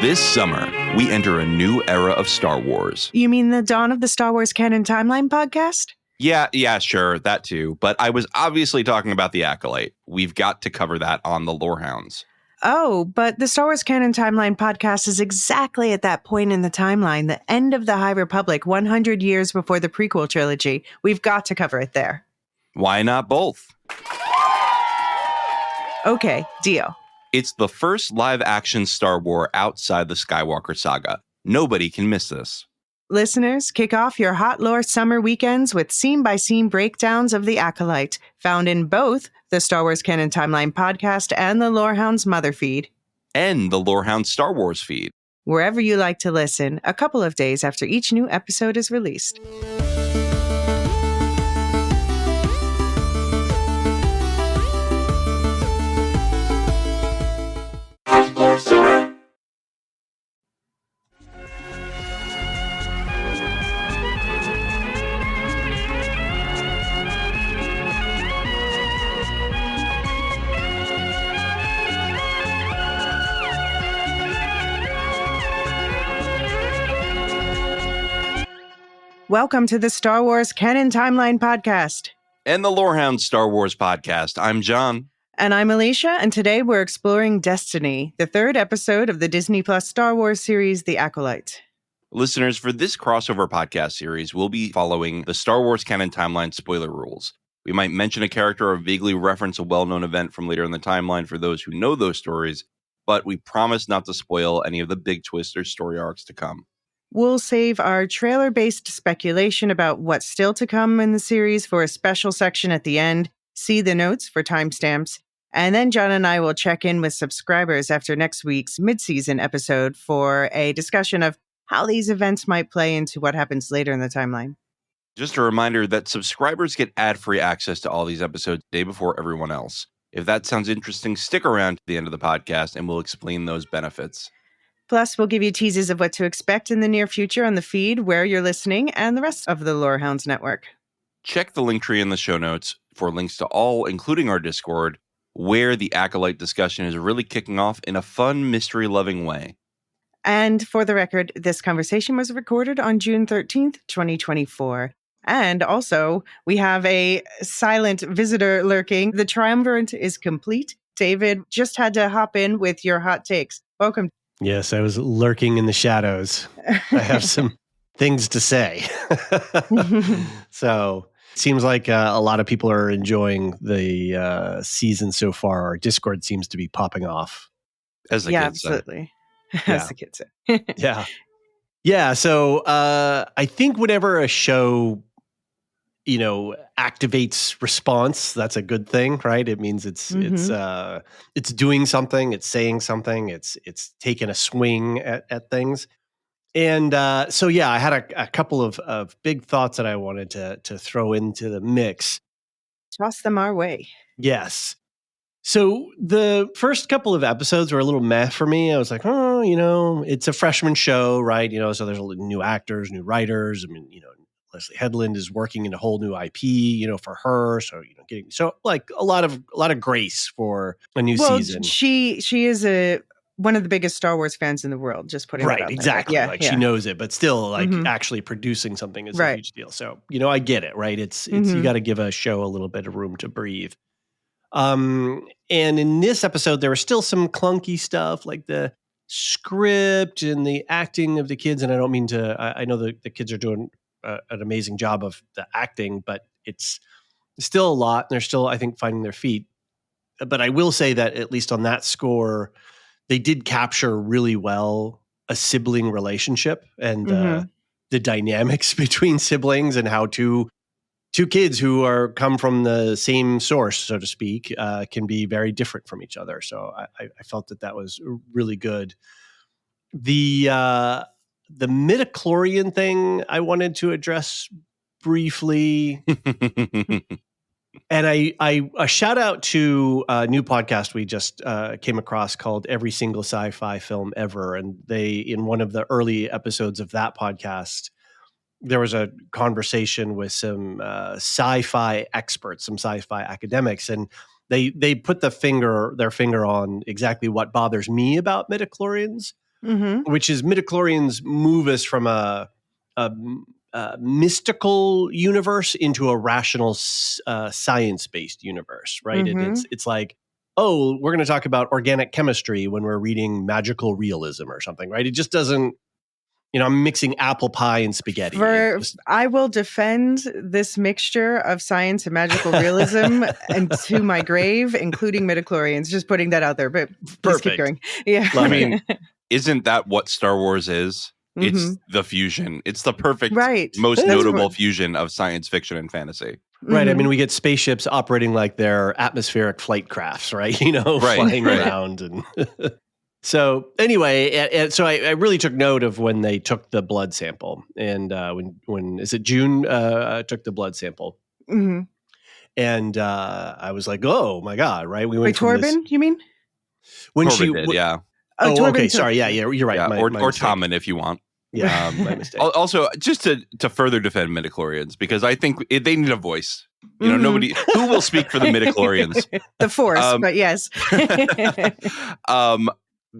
This summer, we enter a new era of Star Wars. You mean the dawn of the Star Wars Canon Timeline podcast? Yeah, sure, that too. But I was obviously talking about the Acolyte. We've got to cover that on the Lorehounds. Oh, but the Star Wars Canon Timeline podcast is exactly at that point in the timeline, the end of the High Republic, 100 years before the prequel trilogy. We've got to cover it there. Why not both? Okay, deal. It's the first live-action Star Wars outside the Skywalker saga. Nobody can miss this. Listeners, kick off your hot lore summer weekends with scene-by-scene breakdowns of the Acolyte, found in both the Star Wars Canon Timeline podcast and the Lorehounds Mother feed. And the Lorehound Star Wars feed. Wherever you like to listen, a couple of days after each new episode is released. Welcome to the Star Wars Canon Timeline podcast. And the Lorehound Star Wars podcast. I'm John. And I'm Elysia, and today we're exploring Destiny, the third episode of the Disney Plus Star Wars series, The Acolyte. Listeners, for this crossover podcast series, we'll be following the Star Wars Canon Timeline spoiler rules. We might mention a character or vaguely reference a well-known event from later in the timeline for those who know those stories, but we promise not to spoil any of the big twists or story arcs to come. We'll save our trailer-based speculation about what's still to come in the series for a special section at the end. See the notes for timestamps. And then John and I will check in with subscribers after next week's mid-season episode for a discussion of how these events might play into what happens later in the timeline. Just a reminder that subscribers get ad-free access to all these episodes the day before everyone else. If that sounds interesting, stick around to the end of the podcast and we'll explain those benefits. Plus, we'll give you teases of what to expect in the near future on the feed, where you're listening, and the rest of the Lorehounds network. Check the link tree in the show notes for links to all, including our Discord, where the Acolyte discussion is really kicking off in a fun, mystery-loving way. And for the record, this conversation was recorded on June 13th, 2024. And also, we have a silent visitor lurking. The triumvirate is complete. David just had to hop in with your hot takes. Welcome. Yes, I was lurking in the shadows. I have some things to say. So it seems like a lot of people are enjoying the season so far. Our Discord seems to be popping off. As the kids absolutely. say. As the kids say. Yeah. So I think whenever a show, activates response, that's a good thing, right? It means it's doing something, it's saying something, it's taking a swing at things. And I had a couple of big thoughts that I wanted to throw into the mix. Toss them our way. Yes. So the first couple of episodes were a little meh for me. I was like, it's a freshman show, right? So there's new actors, new writers. I mean, Leslie Headland is working in a whole new IP, for her. So, like a lot of grace for a new season. She is one of the biggest Star Wars fans in the world. Just putting it out there. Exactly. She knows it, but still, actually producing something is a huge deal. So, I get it, right? It's you got to give a show a little bit of room to breathe. And in this episode, there was still some clunky stuff, like the script and the acting of the kids. And I don't mean to. I know the kids are doing an amazing job of the acting, but it's still a lot. And they're still, I think, finding their feet. But I will say that at least on that score, they did capture really well a sibling relationship and the dynamics between siblings and how two kids who come from the same source, so to speak, can be very different from each other. So I felt that was really good. The midichlorian thing I wanted to address briefly. And a shout out to a new podcast we just came across called Every Single Sci-Fi Film Ever. And in one of the early episodes of that podcast, there was a conversation with some sci-fi experts, some sci-fi academics, and they put their finger on exactly what bothers me about midichlorians. which is midichlorians move us from a mystical universe into a rational science-based universe, right? It's like, oh, we're going to talk about organic chemistry when we're reading magical realism or something, right? It just doesn't, I'm mixing apple pie and spaghetti. I will defend this mixture of science and magical realism and to my grave, including midichlorians. Just putting that out there, but please keep going. Yeah. I mean, isn't that what Star Wars is? It's the fusion. It's the perfect, most notable fusion of science fiction and fantasy. Right. I mean, we get spaceships operating like they're atmospheric flight crafts, right? Flying around. And so anyway, so I really took note of when they took the blood sample. And when is it June took the blood sample. And I was like, oh my God, right? We went Torben, you mean? When Torben did, yeah. Oh, okay. Sorry. Yeah, you're right. Yeah, or Tommen if you want. Yeah, my mistake. Also, just to further defend midichlorians, because I think they need a voice. Nobody who will speak for the midichlorians. The Force, but yes.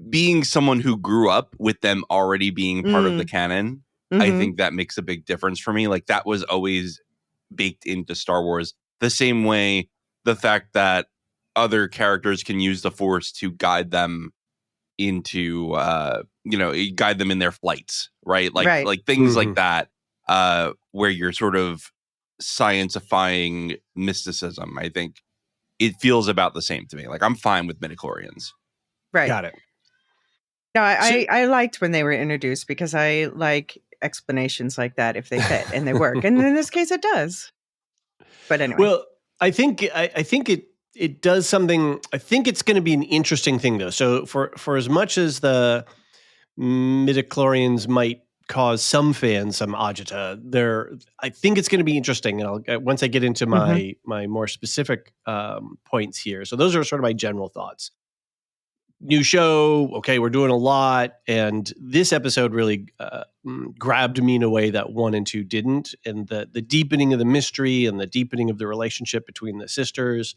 Being someone who grew up with them already being part of the canon, I think that makes a big difference for me. Like that was always baked into Star Wars. The same way the fact that other characters can use the Force to guide them into guide them in their flights, right? Like things like that, where you're sort of science-ifying mysticism. I think it feels about the same to me. Like I'm fine with midichlorians. Right. Got it. No, I liked when they were introduced because I like explanations like that if they fit and they work. And in this case it does. But anyway. Well, I think it does something. I think it's going to be an interesting thing, though. So for as much as the midichlorians might cause some fans some agita, I think it's going to be interesting. And once I get into my more specific points here. So those are sort of my general thoughts. New show. Okay, we're doing a lot. And this episode really grabbed me in a way that 1 and 2 didn't. And the deepening of the mystery and the deepening of the relationship between the sisters,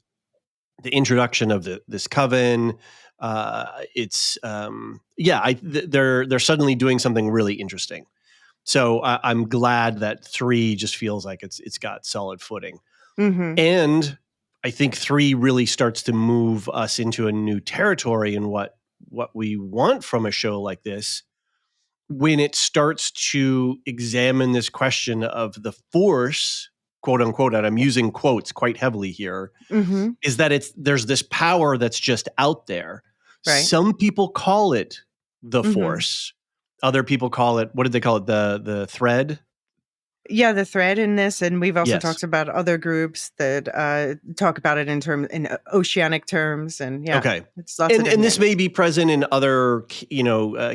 the introduction of this coven, they're suddenly doing something really interesting. So I'm glad that 3 just feels like it's got solid footing. And I think 3 really starts to move us into a new territory in what we want from a show like this, when it starts to examine this question of the Force, quote unquote, and I'm using quotes quite heavily here, is that there's this power that's just out there. Right. Some people call it the Force. Other people call it, what did they call it? The thread? Yeah, the thread in this. And we've also talked about other groups that talk about it in oceanic terms. And it's lots of and this may be present in other,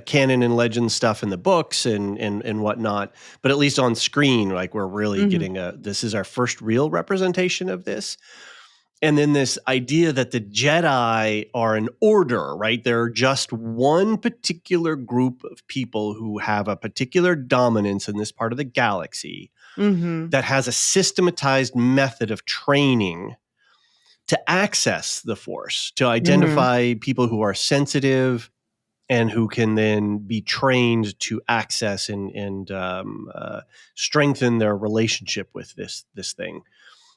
canon and legend stuff in the books and whatnot. But at least on screen, like we're really getting this is our first real representation of this. And then this idea that the Jedi are an order, right? They're just one particular group of people who have a particular dominance in this part of the galaxy that has a systematized method of training to access the Force, to identify people who are sensitive and who can then be trained to access and strengthen their relationship with this thing.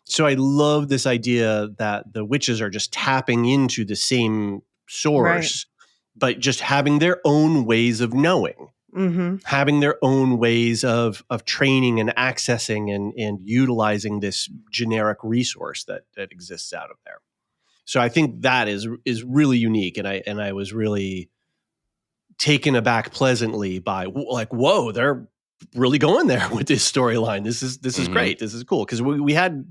So I love this idea that the witches are just tapping into the same source, but just having their own ways of knowing, having their own ways of training and accessing and utilizing this generic resource that exists out of there. So I think that is really unique, and I was really taken aback pleasantly by like, whoa, they're really going there with this storyline. This is great. This is cool because we had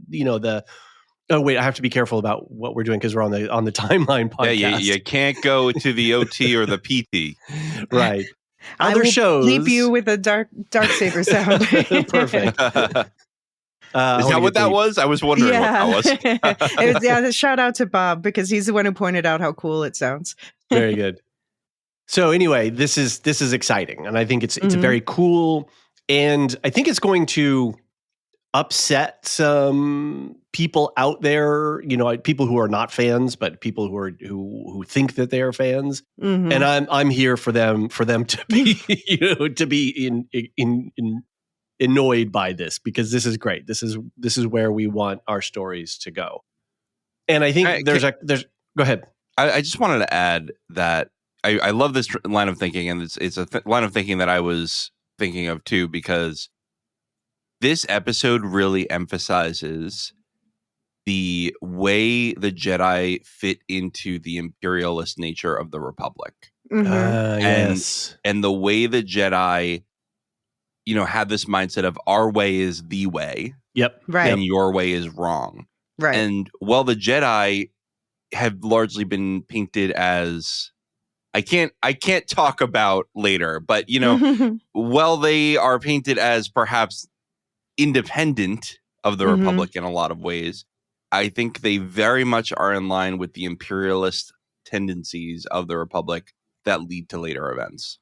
oh wait, I have to be careful about what we're doing because we're on the timeline podcast. Yeah, you can't go to the OT or the PT. Right. Other shows. Leap you with a dark saber sound. Perfect. Is that what that was? I was wondering what that was. It was shout out to Bob because he's the one who pointed out how cool it sounds. Very good. So anyway, this is exciting, and I think it's very cool, and I think it's going to upset some people out there, people who are not fans, but people who think that they are fans. Mm-hmm. And I'm here for them to be, to be annoyed by this, because this is great. This is where we want our stories to go. And I think there's go ahead. I just wanted to add that I love this line of thinking, and it's a line of thinking that I was thinking of too, because this episode really emphasizes the way the Jedi fit into the imperialist nature of the Republic. Mm-hmm. Yes. And the way the Jedi, had this mindset of our way is the way. Yep. Right. And your way is wrong. Right. And while the Jedi have largely been painted as, I can't talk about later, but while they are painted as perhaps independent of the Republic in a lot of ways, I think they very much are in line with the imperialist tendencies of the Republic that lead to later events.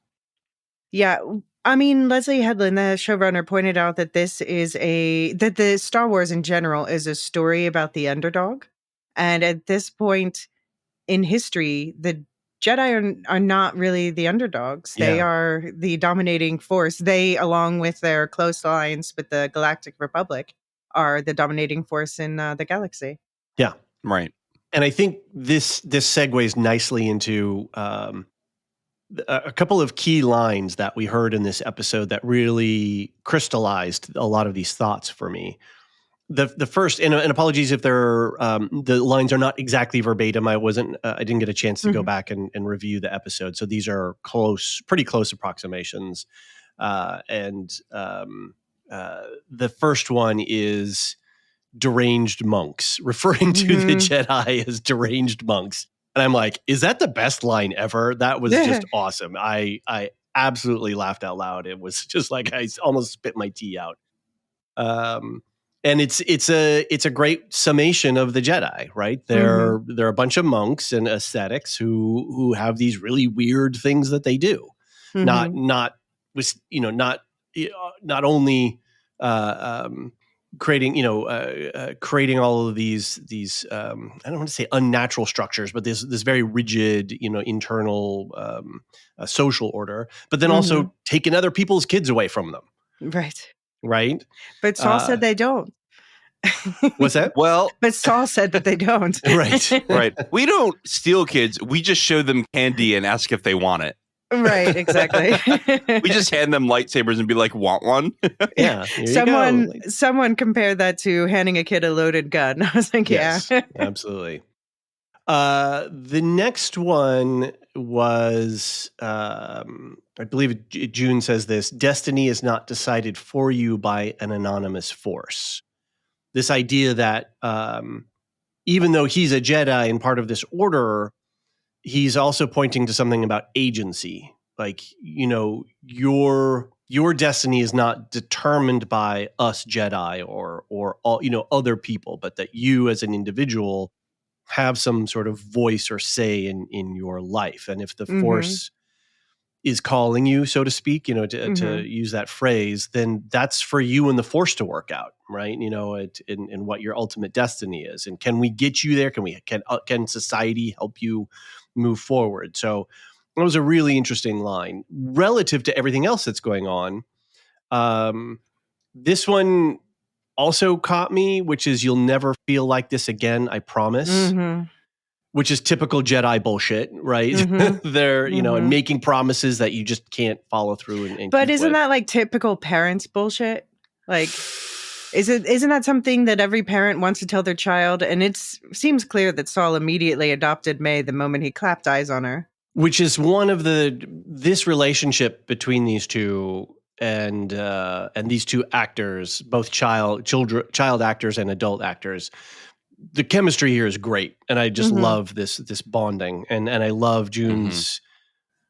Yeah. I mean, Leslie Headland, the showrunner, pointed out that that the Star Wars in general is a story about the underdog. And at this point in history, the Jedi are not really the underdogs. Yeah. They are the dominating force. They, along with their close alliance with the Galactic Republic, are the dominating force in the galaxy. Yeah. Right. And I think this segues nicely into a couple of key lines that we heard in this episode that really crystallized a lot of these thoughts for me. The first, and apologies if the lines are not exactly verbatim. I didn't get a chance to go back and review the episode, so these are pretty close approximations. The first one is deranged monks, referring to the Jedi as deranged monks. And I'm like, is that the best line ever? That was just awesome. I absolutely laughed out loud. It was just like I almost spit my tea out. And it's a great summation of the Jedi, right? They're a bunch of monks and ascetics who have these really weird things that they do. Not only creating all of these I don't want to say unnatural structures, but this very rigid internal social order, but then also taking other people's kids away from them. Right. But Saul said they don't. What's that? Well, but Saul said that they don't. Right. We don't steal kids. We just show them candy and ask if they want it. Right, exactly. We just hand them lightsabers and be like, want one? Yeah. Someone compared that to handing a kid a loaded gun. I was like, yes, absolutely. The next one was, I believe June says this: destiny is not decided for you by an anonymous force. This idea that even though he's a Jedi and part of this order, he's also pointing to something about agency. Like, your destiny is not determined by us Jedi or all, other people, but that you as an individual have some sort of voice or say in your life. And if the force is calling you, so to speak, to use that phrase, then that's for you and the force to work out, right? In what your ultimate destiny is. And can we get you there? Can society help you move forward? So that was a really interesting line relative to everything else that's going on. This one also caught me, which is you'll never feel like this again, I promise. Which is typical Jedi bullshit, right? They're, and making promises that you just can't follow through. But isn't that like typical parents bullshit? Like, isn't that something that every parent wants to tell their child? And it seems clear that Saul immediately adopted May the moment he clapped eyes on her. Which is one of this relationship between these two and these two actors, both child actors and adult actors. The chemistry here is great, and I just love this bonding, and I love June's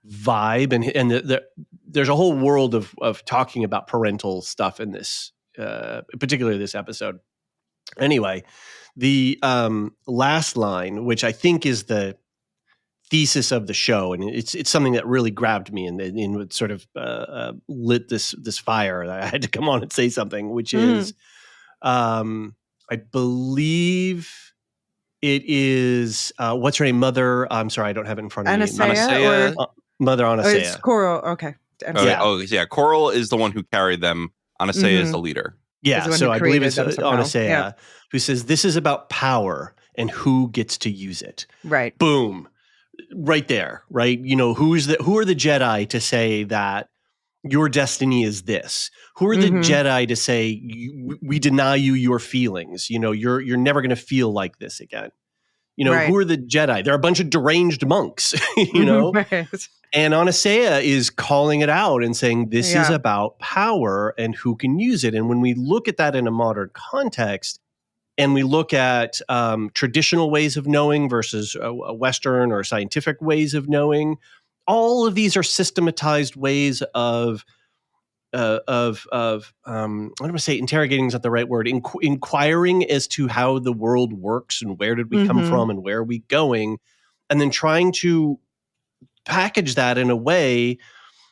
vibe, and there's a whole world of talking about parental stuff in this, particularly this episode. Anyway, the last line, which I think is the thesis of the show, and it's something that really grabbed me and sort of lit this fire that I had to come on and say something, which is I believe it is what's her name? Mother. I'm sorry, I don't have it in front of me. Anastasia, Mother Anastasia. It's Coral. Okay. Coral is the one who carried them. Anastasia is the leader. Yeah, so I believe it's Anastasia who says this is about power and who gets to use it. Right. Boom. Right there, right? Who are the Jedi to say that your destiny is this? Who are the Jedi to say we deny you your feelings? You're never going to feel like this again. Who are the Jedi? They're a bunch of deranged monks, Right. And Anastasia is calling it out and saying this is about power and who can use it. And when we look at that in a modern context, and we look at traditional ways of knowing versus Western or scientific ways of knowing, all of these are systematized ways of I don't want to say interrogating is not the right word, inquiring as to how the world works and where did we come from and where are we going, and then trying to package that in a way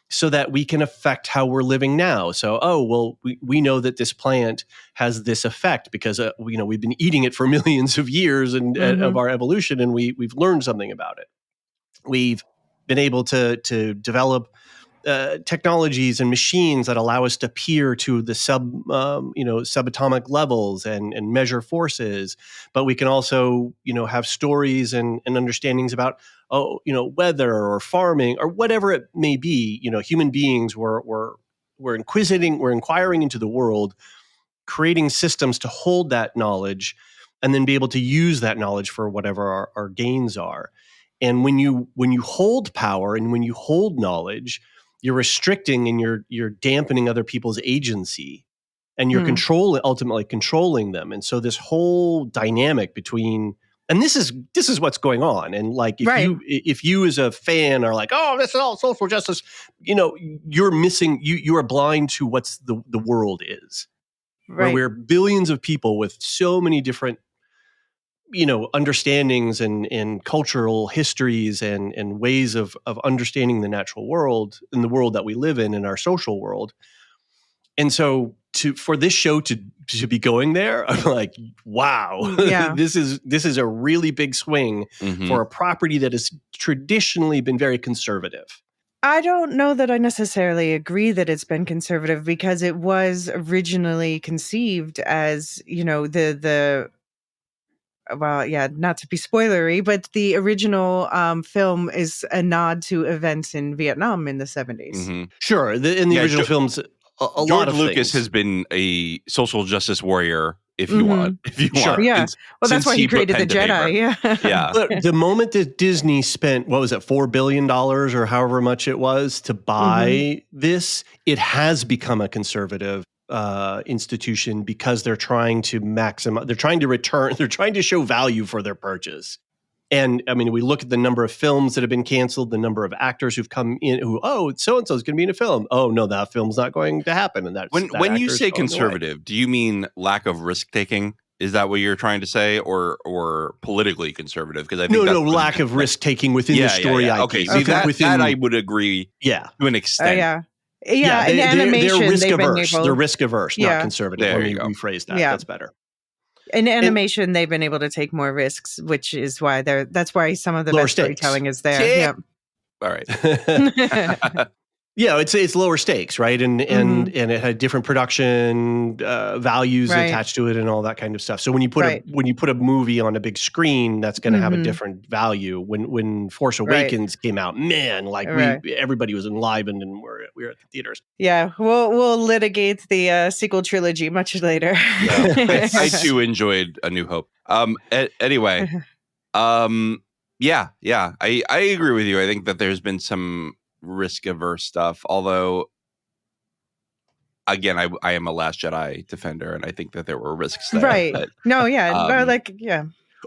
so that we can affect how we're living now. So, we know that this plant has this effect because we've been eating it for millions of years and of our evolution, and we've learned something about it. We've been able to develop technologies and machines that allow us to peer to the subatomic levels and measure forces. But we can also, have stories and understandings about, weather or farming or whatever it may be. Human beings were inquiring into the world, creating systems to hold that knowledge and then be able to use that knowledge for whatever our gains are. And when you hold power and when you hold knowledge, you're restricting and you're dampening other people's agency, and you're ultimately controlling them. And so this whole dynamic between, and this is what's going on. And like if you as a fan are like, oh, this is all social justice, you're missing. You are blind to what's the world is, where we're billions of people with so many different understandings and cultural histories and ways of understanding the natural world and the world that we live in our social world. And so for this show to be going there, I'm like, wow, this is a really big swing for a property that has traditionally been very conservative. I don't know that I necessarily agree that it's been conservative, because it was originally conceived as, not to be spoilery, but the original film is a nod to events in Vietnam in the 70s. Sure. In the original films, a lot of George Lucas things. has been a social justice warrior, if you want. Sure. Yeah. Well, that's why he created the Jedi. Yeah. But the moment that Disney spent, what was it, $4 billion or however much it was to buy this, it has become a conservative institution, because they're trying to maximize, they're trying to show value for their purchase. And I mean, we look at the number of films that have been canceled, the number of actors who've come in so-and-so is going to be in a film. Oh no, that film's not going to happen. And that's when you say conservative, do you mean lack of risk taking? Is that what you're trying to say, or politically conservative? Because I think lack of risk taking within the story IP. Okay, see, that I would agree. Yeah, to an extent. In animation, they're risk averse. They're risk averse, not conservative. There Let me rephrase that. That's better. In animation, they've been able to take more risks, which is why that's why some of the best storytelling is there. Yeah. All right. Yeah, it's lower stakes, right? And it had different production values attached to it and all that kind of stuff. So when you put a movie on a big screen, that's going to have a different value. When Force Awakens came out, man, everybody was enlivened and we were at the theaters. Yeah, we'll litigate the sequel trilogy much later. I too enjoyed A New Hope. Anyway, yeah, I agree with you. I think that there's been some risk averse stuff, although again, I am a Last Jedi defender, and I think that there were risks there. But,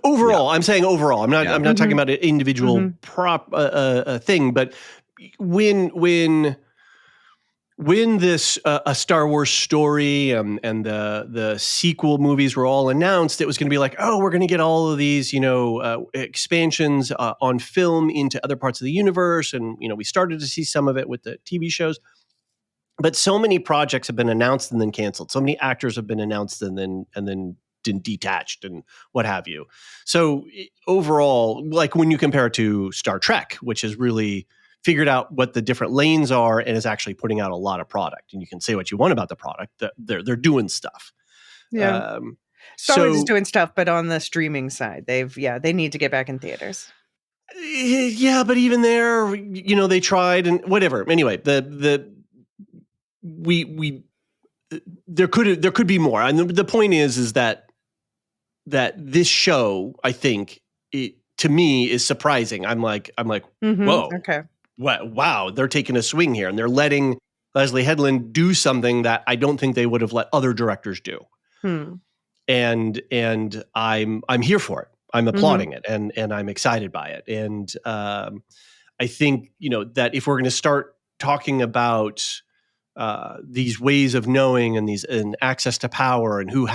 overall, I'm saying overall. I'm not talking about an individual thing, but when this a Star Wars story and the sequel movies were all announced, it was going to be like, oh, we're going to get all of these, expansions on film into other parts of the universe. And, we started to see some of it with the TV shows. But so many projects have been announced and then canceled. So many actors have been announced and then detached and what have you. So overall, like when you compare it to Star Trek, which has really figured out what the different lanes are and is actually putting out a lot of product. And you can say what you want about the product, they're doing stuff. Yeah. Star Wars is doing stuff, but on the streaming side, they need to get back in theaters. Yeah, but even there, they tried and whatever. Anyway, there could be more. And the point is that this show, I think, to me is surprising. I'm like, whoa, okay, wow, they're taking a swing here, and they're letting Leslie Headland do something that I don't think they would have let other directors do. And I'm here for it. I'm applauding it, and I'm excited by it. And I think that if we're going to start talking about these ways of knowing and access to power and who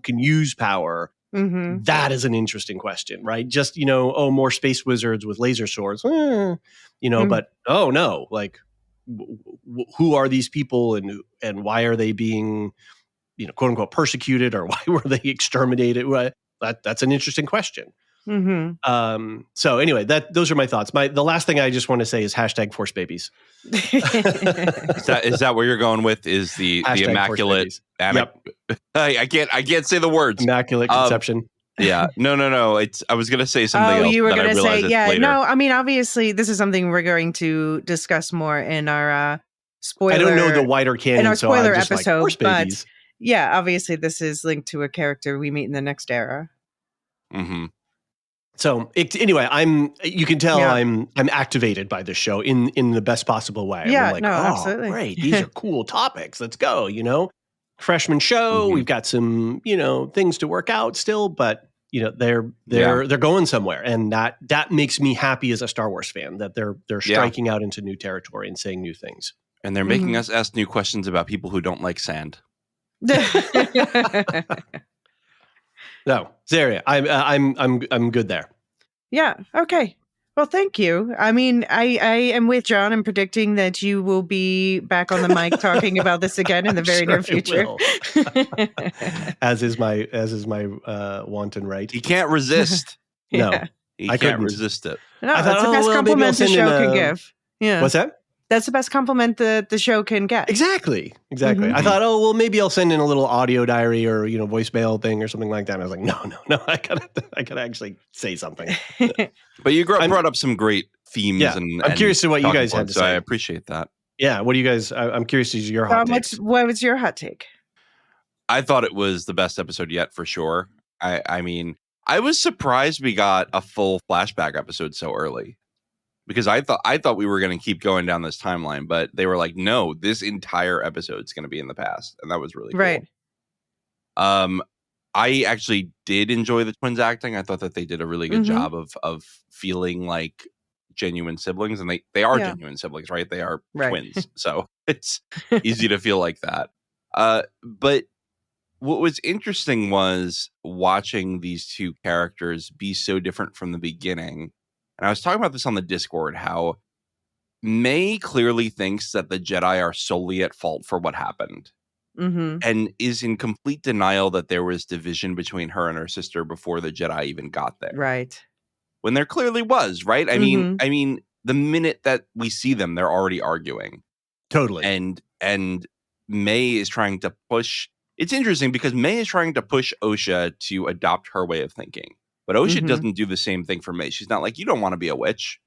can use power, that is an interesting question, right? Just more space wizards with laser swords, but oh no, like who are these people and why are they being quote unquote persecuted, or why were they exterminated? That's an interesting question. So anyway, those are my thoughts. The last thing I just want to say is #Force Babies. Is that where you're going with? Is the immaculate? Yep. I can't say the words. Immaculate conception. Yeah. No. I was going to say something else. You were going to say, yeah. Later. No, I mean, obviously, this is something we're going to discuss more in our spoiler. I don't know the wider canon, in our spoiler so episode, like, Force Babies. But yeah, obviously, this is linked to a character we meet in the next era. So anyway, you can tell I'm activated by this show in the best possible way. Yeah, I'm like, absolutely. Great, these are cool topics. Let's go. Freshman show. We've got some things to work out still, but they're going somewhere, and that makes me happy as a Star Wars fan that they're striking out into new territory and saying new things, and they're making us ask new questions about people who don't like sand. No, Zaria, I'm good there. Yeah. Okay. Well, thank you. I mean, I am with John in predicting that you will be back on the mic talking about this again in the very near future. As is my wanton right. He can't resist. No, he can't resist it. No, that's the best compliment the show can give. Yeah. What's that? That's the best compliment the show can get. Exactly. I thought, maybe I'll send in a little audio diary or voicemail thing or something like that. And I was like, no, I gotta actually say something. But you brought up some great themes. Yeah, I'm curious to what you guys had to say. So I appreciate that. Yeah, what do you guys? I'm curious to your hot takes. What was your hot take? I thought it was the best episode yet, for sure. I mean, I was surprised we got a full flashback episode so early. Because I thought we were going to keep going down this timeline, but they were like, no, this entire episode's going to be in the past. And that was really cool. Right. I actually did enjoy the twins acting. I thought that they did a really good job of feeling like genuine siblings. And they are genuine siblings, right? They are twins. So it's easy to feel like that. But what was interesting was watching these two characters be so different from the beginning. And I was talking about this on the Discord, how May clearly thinks that the Jedi are solely at fault for what happened. And is in complete denial that there was division between her and her sister before the Jedi even got there. Right. When there clearly was, right? I mean, the minute that we see them, they're already arguing. Totally. And May is trying to push. It's interesting because May is trying to push Osha to adopt her way of thinking. But Osha doesn't do the same thing for May. She's not like, you don't want to be a witch.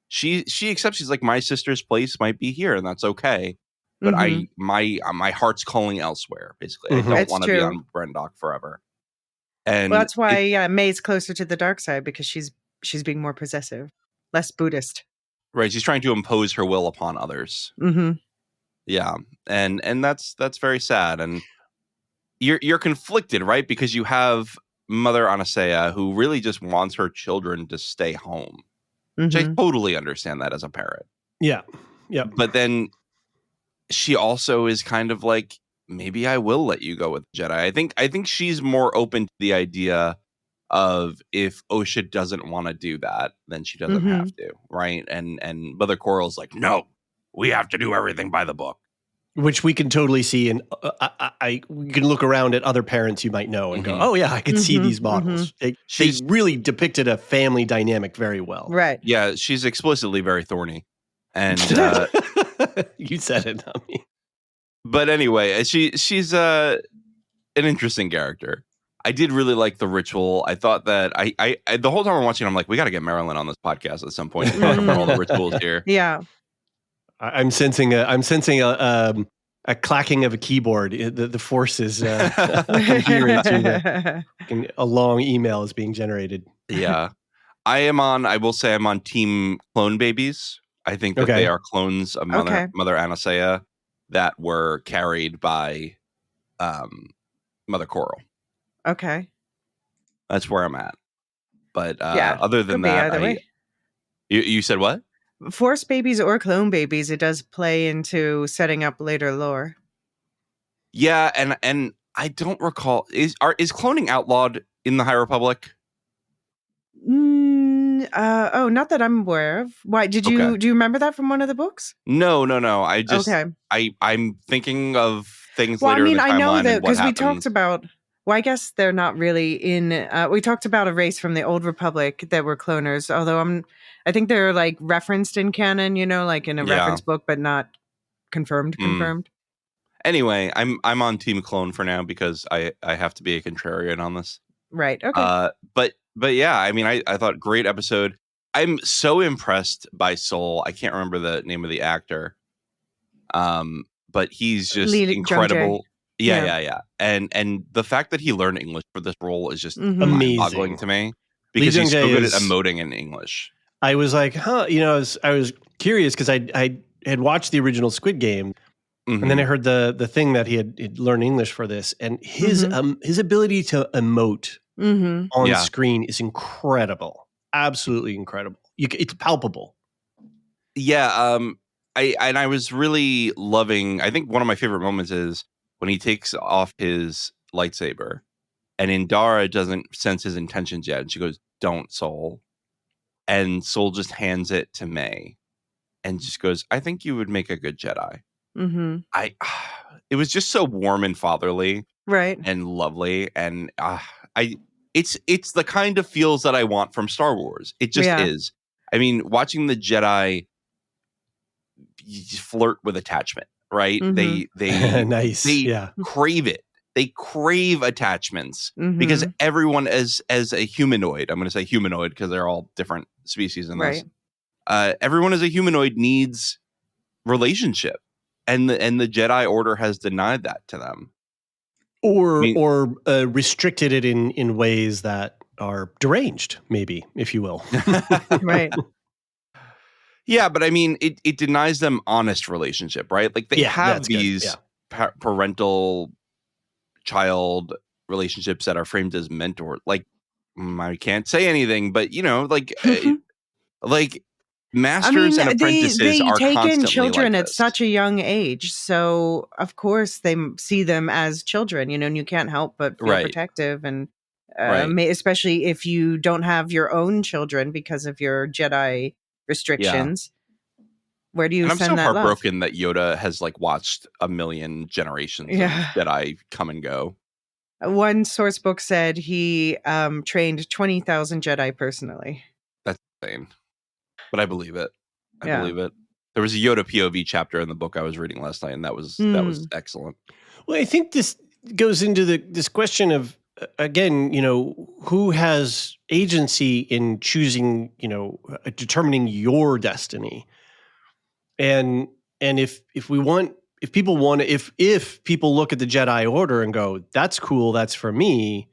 She accepts. She's like, my sister's place might be here, and that's okay. But my heart's calling elsewhere. Basically, I don't want to be on Brendock forever. And that's why May's closer to the dark side, because she's being more possessive, less Buddhist. Right. She's trying to impose her will upon others. Yeah, and that's very sad. And you're conflicted, right? Because you have Mother Anasea, who really just wants her children to stay home. Which I totally understand that as a parent. Yeah. But then she also is kind of like, maybe I will let you go with Jedi. I think she's more open to the idea of if Osha doesn't want to do that, then she doesn't have to, right? And Mother Coral's like, no, we have to do everything by the book. Which we can totally see, and we can look around at other parents you might know and go, "Oh yeah, I can see these models." They really depicted a family dynamic very well, right? Yeah, she's explicitly very thorny, and you said it, not me. But anyway, she's an interesting character. I did really like the ritual. I thought that I the whole time I'm watching, I'm like, we got to get Marilyn on this podcast at some point to talk about all the rituals here. Yeah. I'm sensing a clacking of a keyboard. The force is adhering to a long email is being generated. Yeah, I will say I'm on team clone babies. I think that they are clones of Mother Anastasia that were carried by Mother Coral. Okay, that's where I'm at. But other than that, you said what? Force babies or clone babies, it does play into setting up later lore. Yeah, and I don't recall, is cloning outlawed in the High Republic? Not that I'm aware of. Why do you remember that from one of the books? No. I just I'm thinking of things later in the timeline. I know that because we talked about. Well, I guess they're not really in. We talked about a race from the Old Republic that were cloners, although I think they're like referenced in canon, like in a reference book, but not confirmed. Anyway, I'm on Team Clone for now because I have to be a contrarian on this. Right. Okay. But yeah, I mean, I thought great episode. I'm so impressed by Soul. I can't remember the name of the actor. But he's just incredible. Yeah. And the fact that he learned English for this role is just mind-boggling to me because he's so good at emoting in English. I was like, huh, I was curious because I had watched the original Squid Game, and then I heard the thing that he had learned English for this, and his ability to emote on screen is incredible, absolutely incredible. It's palpable. Yeah, I was really loving. I think one of my favorite moments is when he takes off his lightsaber, and Indara doesn't sense his intentions yet, and she goes, "Don't, Soul." And Soul just hands it to May and just goes, "I think you would make a good Jedi." It was just so warm and fatherly, right, and lovely, and it's the kind of feels that I want from Star Wars. It just is. I mean, watching the Jedi flirt with attachment, right? They nice. They crave it. They crave attachments because everyone as a humanoid, I'm going to say humanoid because they're all different species in this. Everyone as a humanoid needs relationship, and the Jedi Order has denied that to them, or restricted it in ways that are deranged, maybe, if you will. Right. Yeah, but I mean, it denies them honest relationship, right? Like they have these parental child relationships that are framed as mentor. Like I can't say anything, but like masters and apprentices are take in children like at such a young age, so of course they see them as children, and you can't help but feel protective, and especially if you don't have your own children because of your Jedi restrictions. Where do you and I'm send so that heartbroken that Yoda has watched a million generations of Jedi come and go. One source book said he trained 20,000 Jedi personally. That's insane. But I believe it. I believe it. There was a Yoda POV chapter in the book I was reading last night, and that was excellent. Well, I think this goes into this question of, again, who has agency in choosing, determining your destiny. And if people look at the Jedi Order and go, that's cool, that's for me,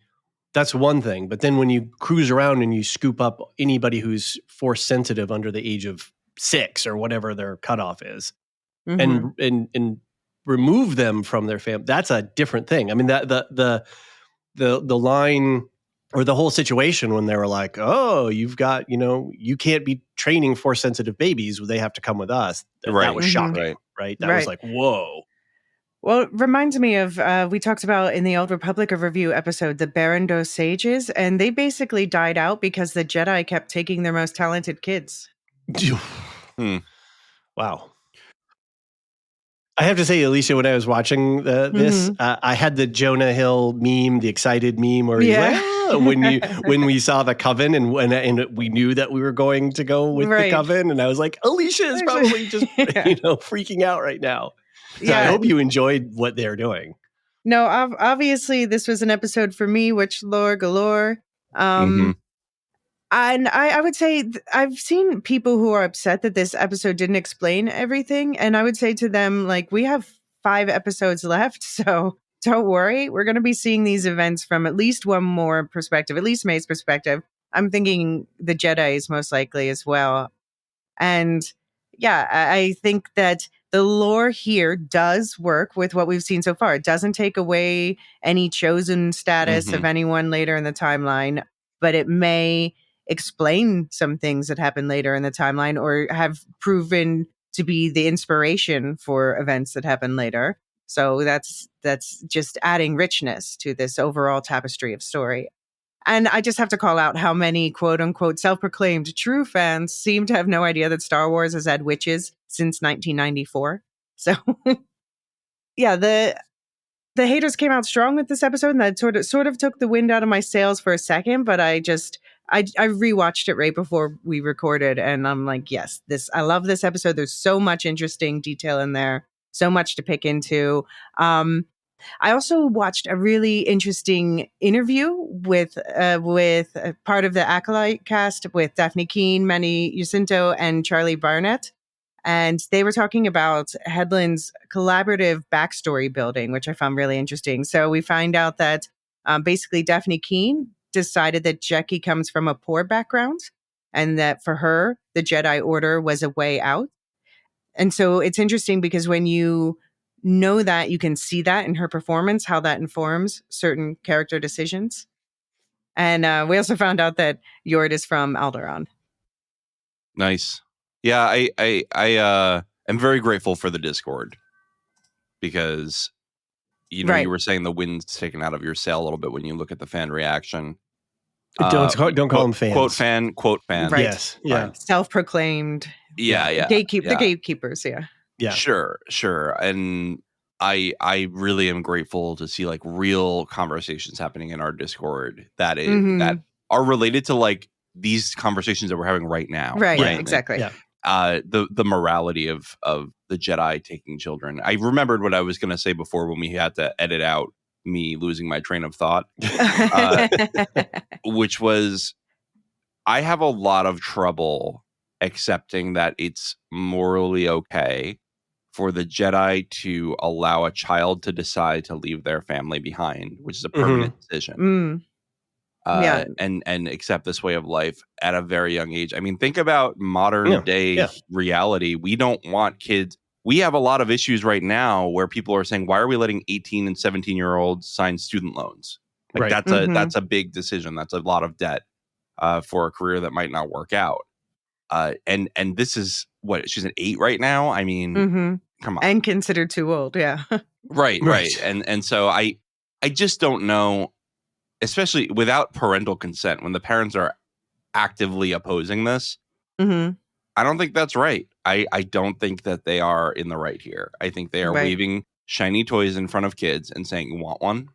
that's one thing. But then when you cruise around and you scoop up anybody who's force sensitive under the age of 6 or whatever their cutoff is, and remove them from their family, that's a different thing. I mean, that the line or the whole situation when they were like, "Oh, you've got, you can't be training force sensitive babies; they have to come with us." That was shocking, right? That was like, whoa. Well, it reminds me of, we talked about in the Old Republic of Review episode, the Barandos Sages, and they basically died out because the Jedi kept taking their most talented kids. Wow. I have to say, Elysia, when I was watching this, I had the Jonah Hill meme, the excited meme, where he's like, oh, when we saw the coven and we knew that we were going to go with the coven, and I was like, Elysia is probably just freaking out right now. So I hope you enjoyed what they're doing. No, obviously this was an episode for me, which lore galore. And I would say I've seen people who are upset that this episode didn't explain everything. And I would say to them, like, we have 5 episodes left. So don't worry. We're going to be seeing these events from at least one more perspective, at least May's perspective. I'm thinking the Jedi is most likely as well. And yeah, I think that the lore here does work with what we've seen so far. It doesn't take away any chosen status of anyone later in the timeline, but it may explain some things that happen later in the timeline or have proven to be the inspiration for events that happen later. So that's just adding richness to this overall tapestry of story. And I just have to call out how many quote unquote self-proclaimed true fans seem to have no idea that Star Wars has had witches since 1994. So yeah, the haters came out strong with this episode, and that sort of took the wind out of my sails for a second, but I rewatched it right before we recorded, and I'm like, yes, I love this episode. There's so much interesting detail in there, so much to pick into. I also watched a really interesting interview with part of the Acolyte cast with Daphne Keane, Manny Jacinto, and Charlie Barnett. And they were talking about Headland's collaborative backstory building, which I found really interesting. So we find out that basically Daphne Keane decided that Jackie comes from a poor background and that for her, the Jedi Order was a way out. And so it's interesting because when you know that, you can see that in her performance, how that informs certain character decisions. And we also found out that Yord is from Alderaan. Nice. Yeah, I am very grateful for the Discord because, you know, you were saying the wind's taken out of your sail a little bit when you look at the fan reaction. Don't call them fans. Quote fan. Right. Yes. Yeah. Right. Self-proclaimed. Yeah. The gatekeepers. Yeah. Yeah. Sure. And I really am grateful to see like real conversations happening in our Discord that are related to like these conversations that we're having right now. Right. Yeah, exactly. Yeah. The morality of the Jedi taking children. I remembered what I was going to say before when we had to edit out me losing my train of thought, which was I have a lot of trouble accepting that it's morally okay for the Jedi to allow a child to decide to leave their family behind, which is a permanent decision. And accept this way of life at a very young age. I mean, think about modern day reality. We don't want kids. We have a lot of issues right now where people are saying, why are we letting 18 and 17-year-olds sign student loans? Like that's a big decision. That's a lot of debt for a career that might not work out. And this is what, she's an 8 right now. I mean, come on. And considered too old. Yeah. Right. And so I just don't know, especially without parental consent, when the parents are actively opposing this, I don't think that's right. I don't think that they are in the right here. I think they are waving shiny toys in front of kids and saying, you want one?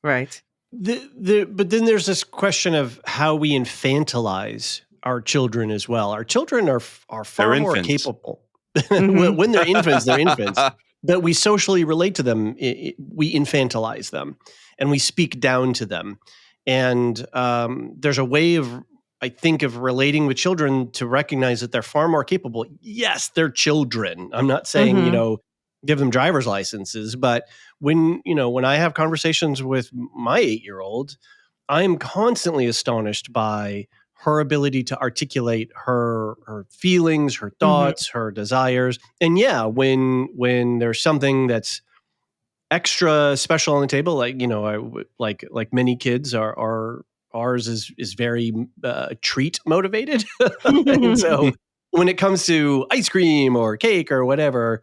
Right. But then there's this question of how we infantilize our children as well. Our children are far more capable. When they're infants, they're infants. But we socially relate to them. We infantilize them. And we speak down to them. And there's a way of, I think, of relating with children to recognize that they're far more capable. Yes, they're children. I'm not saying, give them driver's licenses. But when I have conversations with my 8-year-old, I'm constantly astonished by her ability to articulate her feelings, her thoughts, her desires. And yeah, when there's something that's extra special on the table, like many kids ours is very treat motivated. And so when it comes to ice cream or cake or whatever,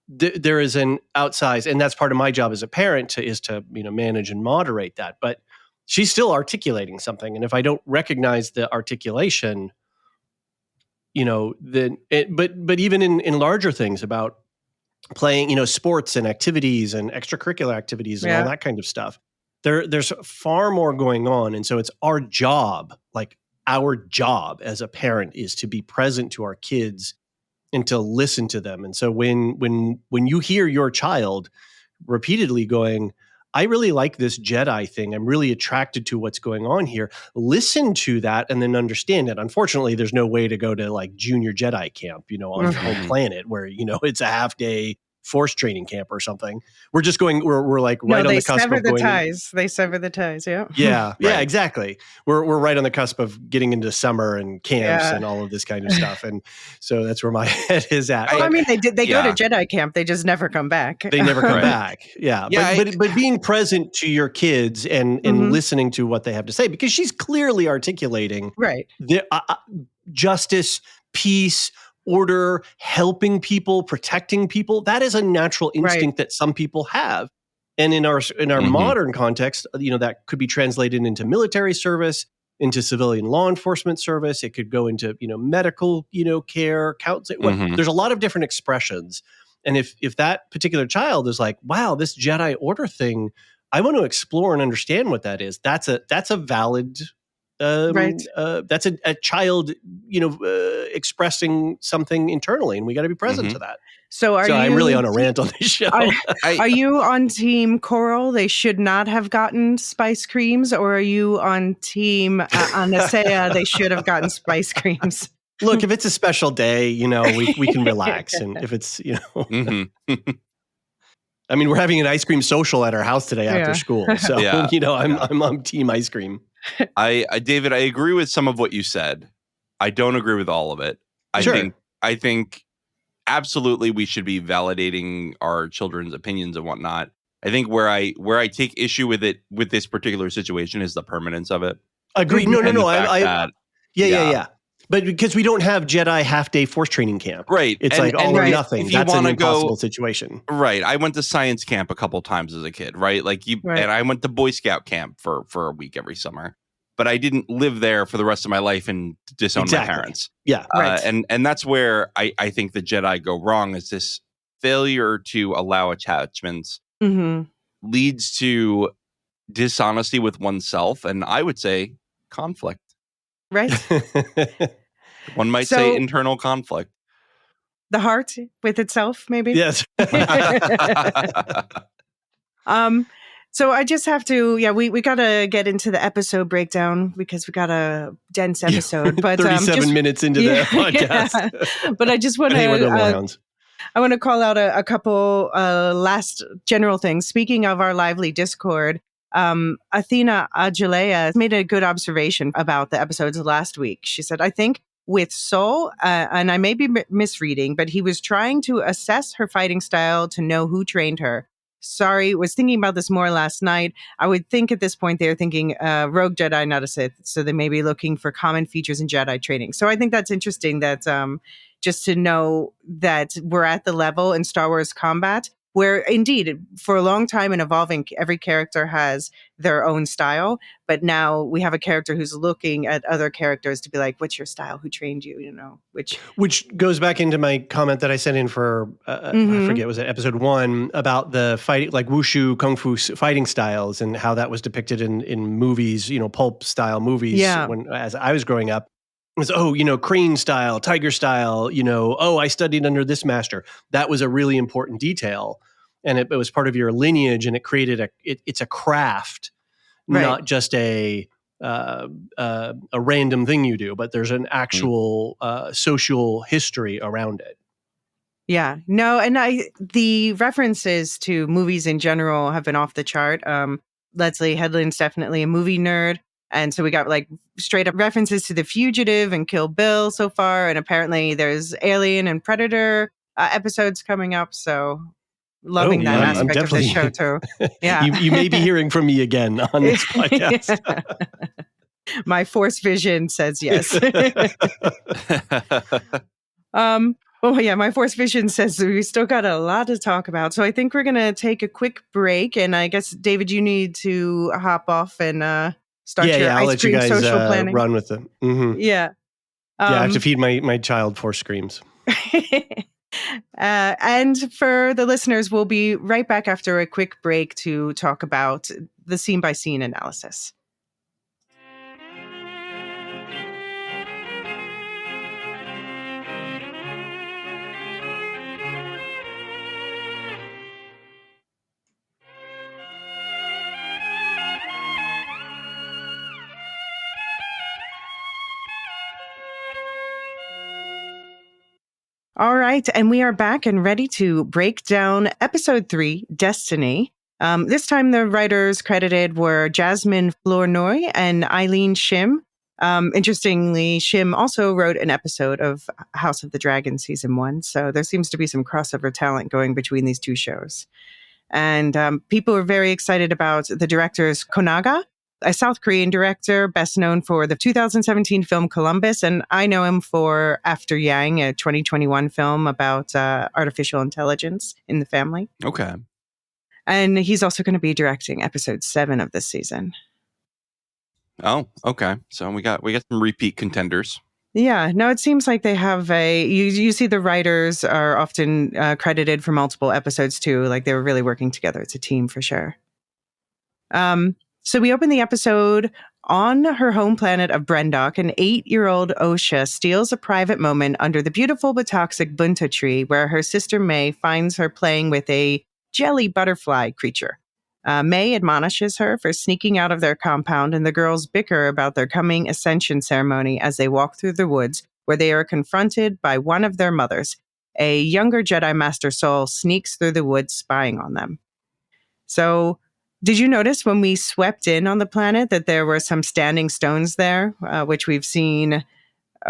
there is an outsize, and that's part of my job as a parent is to manage and moderate that. But she's still articulating something, and if I don't recognize the articulation, then but even in larger things about playing, sports and activities and extracurricular activities and all that kind of stuff. There's far more going on. And so it's our job as a parent is to be present to our kids and to listen to them. And so when you hear your child repeatedly going, I really like this Jedi thing, I'm really attracted to what's going on here, listen to that and then understand it. Unfortunately, there's no way to go to like junior Jedi camp, on your home planet where, it's a half day force training camp or something. We're just going, we're like right on the cusp of going. They sever the ties. Yeah. Yeah. Yeah, exactly. We're right on the cusp of getting into summer and camps and all of this kind of stuff. And so that's where my head is at. Well, they go to Jedi camp. They just never come back. They never come back. Yeah. But being present to your kids and listening to what they have to say, because she's clearly articulating the justice, peace, order, helping people, protecting people. That is a natural instinct that some people have. And in our modern context, that could be translated into military service, into civilian law enforcement service. It could go into, medical, care, counseling. There's a lot of different expressions. And if that particular child is like, wow, this Jedi Order thing, I want to explore and understand what that is. That's a valid that's a child, expressing something internally, and we got to be present to that. So I'm really on a rant on this show. Are you on team Coral? They should not have gotten spice creams, or are you on team Anasea? They should have gotten spice creams. Look, if it's a special day, we can relax, and if it's, I mean, we're having an ice cream social at our house today after school, so I'm on team ice cream. David, I agree with some of what you said. I don't agree with all of it. I think absolutely we should be validating our children's opinions and whatnot. I think where I take issue with this particular situation is the permanence of it. Agreed. No. Yeah. But because we don't have Jedi half-day force training camp. Right. It's like all or nothing. That's an impossible situation. Right. I went to science camp a couple times as a kid, right? And I went to Boy Scout camp for a week every summer. But I didn't live there for the rest of my life and disown my parents. Yeah. And that's where I think the Jedi go wrong, is this failure to allow attachments leads to dishonesty with oneself, and I would say conflict. Right. One might say internal conflict. The heart with itself, maybe? Yes. So I just have to, we got to get into the episode breakdown because we got a dense episode. But 37 minutes into the podcast. Yeah. But I just want to, I want to call out a couple last general things. Speaking of our lively Discord, Athena Ajalea made a good observation about the episodes last week. She said, I think with Sol, and I may be misreading, but he was trying to assess her fighting style to know who trained her. Sorry, was thinking about this more last night. I would think at this point they're thinking rogue Jedi, not a Sith. So they may be looking for common features in Jedi training. So I think that's interesting that just to know that we're at the level in Star Wars combat where indeed, for a long time and evolving, every character has their own style. But now we have a character who's looking at other characters to be like, what's your style? Who trained you? Which goes back into my comment that I sent in for, I forget, was it episode 1 about the fighting, like wushu, kung fu fighting styles and how that was depicted in movies, pulp style movies as I was growing up. It was, crane style, tiger style, I studied under this master. That was a really important detail. And it was part of your lineage, and it created it's a craft, not just a random thing you do, but there's an actual social history around it. Yeah, no. And the references to movies in general have been off the chart. Leslie Headland's definitely a movie nerd. And so we got like straight up references to The Fugitive and Kill Bill so far. And apparently there's Alien and Predator episodes coming up. So loving that aspect of the show too. Yeah. you may be hearing from me again on this podcast. My Force vision says yes. My Force vision says we still got a lot to talk about. So I think we're going to take a quick break. And I guess, David, you need to hop off and start your I'll ice cream social planning. Run with them. Mm-hmm. Yeah. I have to feed my child Force screams. And for the listeners, we'll be right back after a quick break to talk about the scene-by-scene analysis. All right, and we are back and ready to break down episode 3, Destiny. This time the writers credited were Jasmine Flournoy and Eileen Shim. Interestingly, Shim also wrote an episode of House of the Dragon season 1, so there seems to be some crossover talent going between these two shows. And people are very excited about the director's Konaga, a South Korean director best known for the 2017 film Columbus, and I know him for After Yang, a 2021 film about artificial intelligence in the family. Okay. And he's also going to be directing episode 7 of this season. Oh, okay. So we got some repeat contenders. Yeah, no, it seems like they have you see the writers are often credited for multiple episodes too, like they were really working together. It's a team for sure. So we open the episode on her home planet of Brendok. An 8-year-old Osha steals a private moment under the beautiful but toxic bunta tree where her sister May finds her playing with a jelly butterfly creature. May admonishes her for sneaking out of their compound, and the girls bicker about their coming ascension ceremony as they walk through the woods, where they are confronted by one of their mothers. A younger Jedi Master Soul sneaks through the woods spying on them. So, did you notice when we swept in on the planet that there were some standing stones there, which we've seen?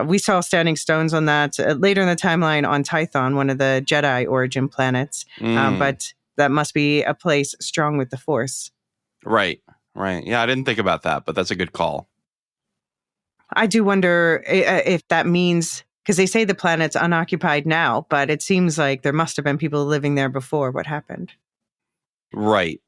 We saw standing stones on that later in the timeline on Tython, one of the Jedi origin planets. But that must be a place strong with the Force. Right. Yeah, I didn't think about that, but that's a good call. I do wonder if that means, because they say the planet's unoccupied now, but it seems like there must have been people living there before. What happened? Right.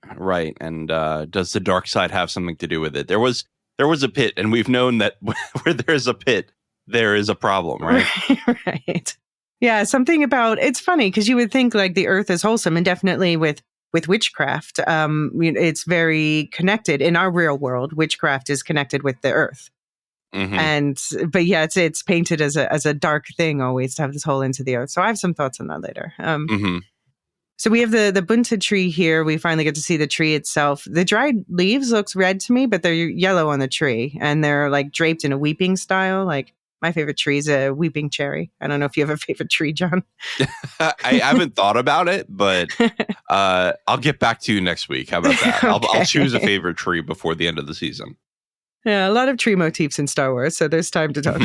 And does the dark side have something to do with it? There was a pit, and we've known that where there's a pit, there is a problem, right? Right. Yeah, something about, it's funny because you would think like the Earth is wholesome, and definitely with witchcraft, it's very connected in our real world. Witchcraft is connected with the Earth. Mm-hmm. But yeah, it's painted as a dark thing always to have this hole into the Earth. So I have some thoughts on that later. So we have the bunta tree here. We finally get to see the tree itself. The dried leaves looks red to me, but they're yellow on the tree, and they're like draped in a weeping style. Like my favorite tree is a weeping cherry. I don't know if you have a favorite tree, John. I haven't thought about it, but I'll get back to you next week. How about that? Okay. I'll choose a favorite tree before the end of the season. Yeah, a lot of tree motifs in Star Wars, so there's time to talk.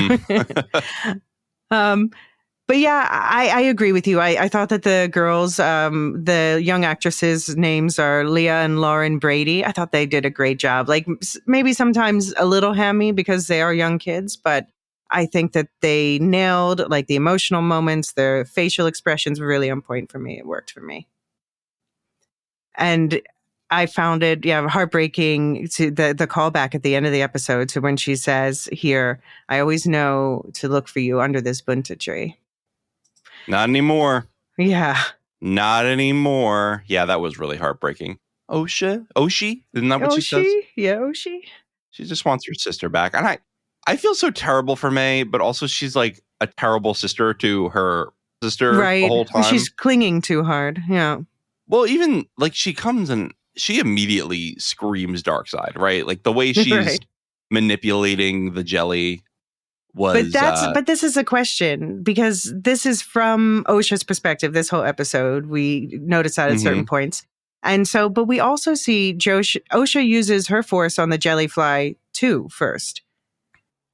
But yeah, I agree with you. I thought that the girls, the young actresses' names are Leah and Lauren Brady. I thought they did a great job. Like maybe sometimes a little hammy because they are young kids, but I think that they nailed like the emotional moments. Their facial expressions were really on point for me. It worked for me. And I found it, heartbreaking to the callback at the end of the episode to when she says here, I always know to look for you under this bunta tree. Not anymore. Yeah. Not anymore. Yeah, that was really heartbreaking. Oshi? Isn't that what she says? Yeah, Oshi. She just wants her sister back. And I feel so terrible for May, but also she's like a terrible sister to her sister the whole time. She's clinging too hard. Yeah. Well, even like she comes and she immediately screams dark side, right? Like the way she's manipulating the jelly was. But this is a question because this is from Osha's perspective. This whole episode, we notice that at certain points, and so. But we also see Osha uses her force on the jellyfly too first.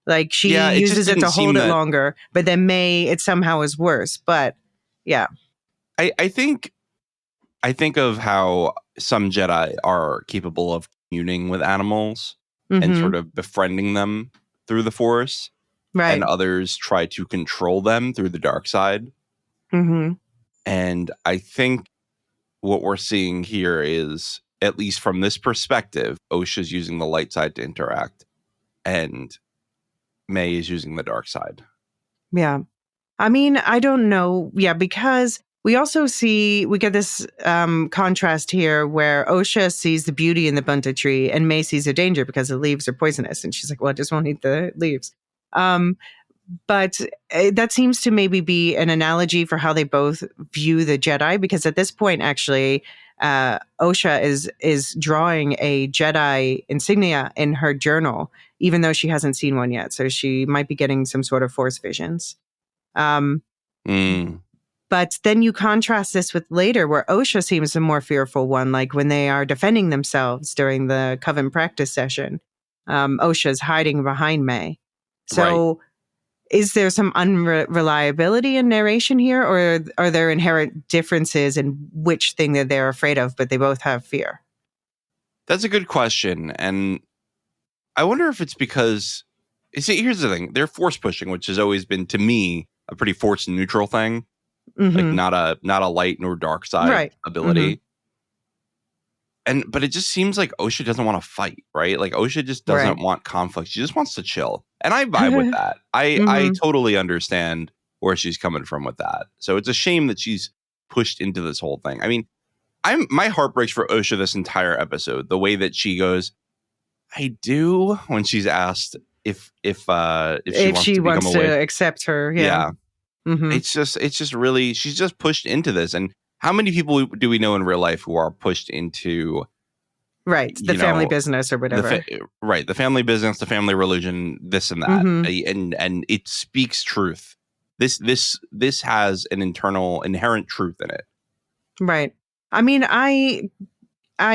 Like she uses it to hold it longer, but then May it somehow is worse. But yeah, I think of how some Jedi are capable of communing with animals and sort of befriending them through the Force. Right. And others try to control them through the dark side. And I think what we're seeing here is, at least from this perspective, Osha's using the light side to interact, and May is using the dark side. Yeah. I mean, I don't know. Yeah, because we also we get this contrast here where Osha sees the beauty in the bunta tree and May sees a danger because the leaves are poisonous. And she's like, well, I just won't eat the leaves. But that seems to maybe be an analogy for how they both view the Jedi, because at this point, actually, Osha is drawing a Jedi insignia in her journal, even though she hasn't seen one yet. So she might be getting some sort of Force visions. But then you contrast this with later, where Osha seems the more fearful one, like when they are defending themselves during the Coven practice session. Osha's hiding behind May. So is there some unreliability in narration here, or are there inherent differences in which thing that they're afraid of, but they both have fear? That's a good question. And I wonder if it's because, see, here's the thing. They're force pushing, which has always been, to me, a pretty force neutral thing. Like not a light nor dark side ability. But it just seems like Osha doesn't want to fight, right? Like Osha just doesn't want conflict. She just wants to chill. And I vibe with that. I totally understand where she's coming from with that. So it's a shame that she's pushed into this whole thing. I mean, my heart breaks for Osha this entire episode. The way that she goes, I do, when she's asked if she wants to accept her. Yeah. It's just really, she's just pushed into this. And how many people do we know in real life who are pushed into the family business or whatever? The family business, the family religion, this and that. And it speaks truth. This has an inherent truth in it. Right. I mean, I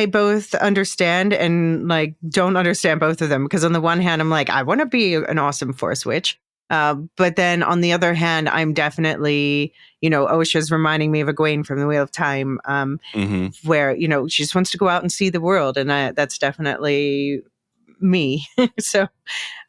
both understand and like don't understand both of them, because on the one hand, I'm like, I want to be an awesome Force witch. But then on the other hand, I'm definitely, Osha's reminding me of Egwene from the Wheel of Time, where, she just wants to go out and see the world. And that's definitely me. So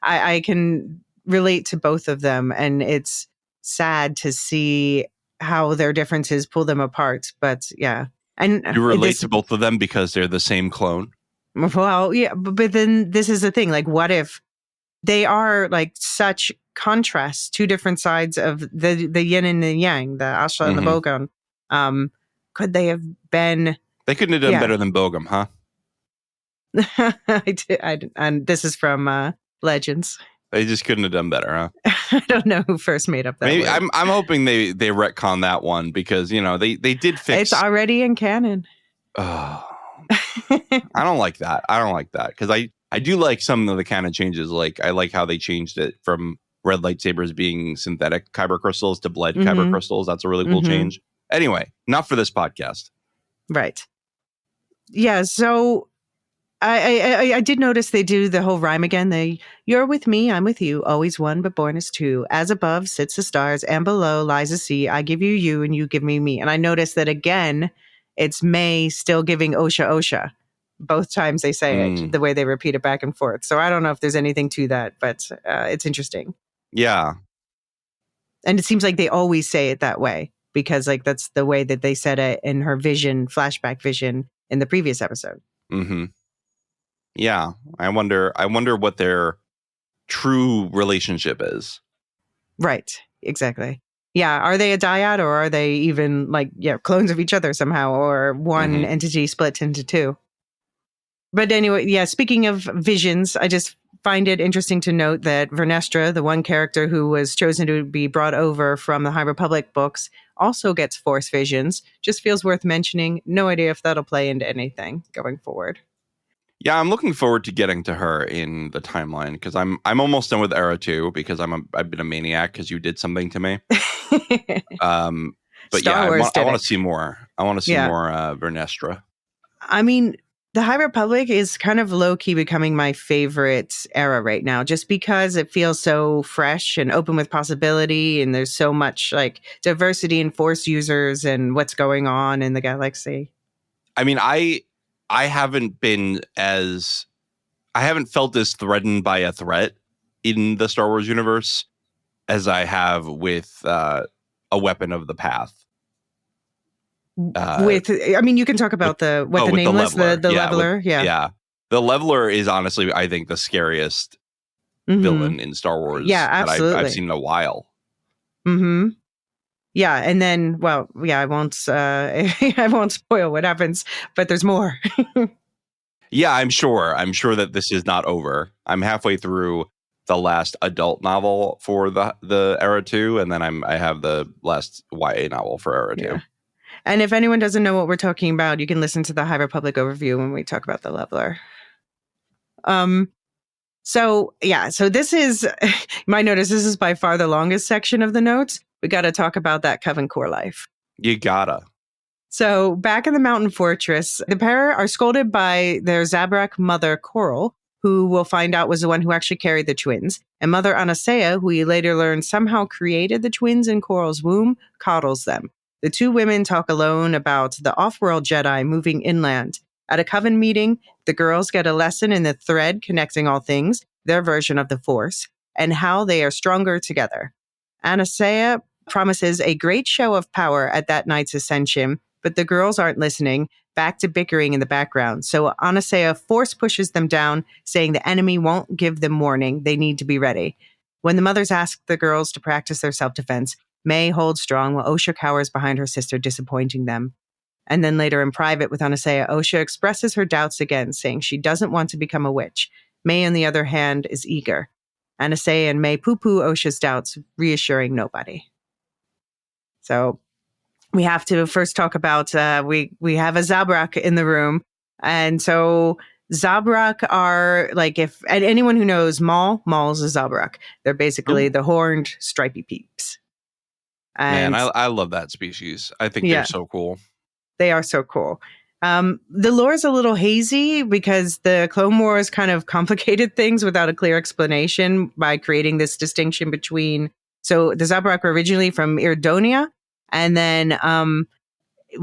I can relate to both of them. And it's sad to see how their differences pull them apart. But yeah. And you relate to both of them because they're the same clone? Well, yeah. But then this is the thing. Like, what if they are like such contrasts, two different sides of the yin and the yang, the Asha and the Bogum. Could they have been? They couldn't have done better than Bogum, huh? And this is from Legends. They just couldn't have done better, huh? I don't know who first made up that. Maybe word. I'm hoping they retcon that one, because they did fix. It's already in canon. Oh, I don't like that. Because I do like some of the canon changes. Like I like how they changed it from red lightsabers being synthetic kyber crystals to bled kyber crystals. That's a really cool change. Anyway, not for this podcast. Right. Yeah. So I did notice they do the whole rhyme again. You're with me, I'm with you, always one, but born as two. As above sits the stars, and below lies the sea. I give you you, and you give me me. And I noticed that again, it's May still giving Osha. Both times they say it, the way they repeat it back and forth. So I don't know if there's anything to that, but it's interesting. Yeah. And it seems like they always say it that way, because like that's the way that they said it in her flashback vision in the previous episode. Yeah. I wonder what their true relationship is. Right. Exactly. Yeah. Are they a dyad, or are they even like, clones of each other somehow, or one entity split into two? But anyway, yeah, speaking of visions, I just find it interesting to note that Vernestra, the one character who was chosen to be brought over from the High Republic books, also gets Force visions. Just feels worth mentioning. No idea if that'll play into anything going forward. Yeah, I'm looking forward to getting to her in the timeline, because I'm almost done with Era 2, because I've been a maniac because you did something to me. But Star Wars I want to see more. I want to see more Vernestra. I mean, the High Republic is kind of low-key becoming my favorite era right now, just because it feels so fresh and open with possibility, and there's so much like diversity in Force users and what's going on in the galaxy. I mean, I haven't felt as threatened by a threat in the Star Wars universe as I have with a Weapon of the Path. You can talk about the Nameless, the Leveler. Yeah. The Leveler is honestly, I think, the scariest villain in Star Wars. Yeah, absolutely. That I've seen in a while. Yeah, and then, well, yeah, I won't I won't spoil what happens, but there's more. Yeah, I'm sure that this is not over. I'm halfway through the last adult novel for the Era 2, and then I have the last YA novel for Era 2. And if anyone doesn't know what we're talking about, you can listen to the High Republic overview when we talk about the Leveler. So this is, you might notice this is by far the longest section of the notes. We got to talk about that Coven core life. You gotta. So back in the mountain fortress, the pair are scolded by their Zabrak mother, Coral, who we'll find out was the one who actually carried the twins. And Mother Anastasia, who we later learn somehow created the twins in Coral's womb, coddles them. The two women talk alone about the off-world Jedi moving inland. At a Coven meeting, the girls get a lesson in the thread connecting all things, their version of the Force, and how they are stronger together. Anastasia promises a great show of power at that night's ascension, but the girls aren't listening, back to bickering in the background. So Anastasia force pushes them down, saying the enemy won't give them warning. They need to be ready. When the mothers ask the girls to practice their self-defense, May holds strong while Osha cowers behind her sister, disappointing them. And then later in private with Anastasia, Osha expresses her doubts again, saying she doesn't want to become a witch. May, on the other hand, is eager. Anastasia and May poo-poo Osha's doubts, reassuring nobody. So we have to first talk about, we have a Zabrak in the room. And so Zabrak are, like, if anyone who knows Maul's a Zabrak. They're basically the horned, stripy peeps. And man, I love that species. I think they're so cool. They are so cool. The lore is a little hazy because the Clone Wars kind of complicated things without a clear explanation by creating this distinction between, so the Zabrak were originally from Iridonia, and then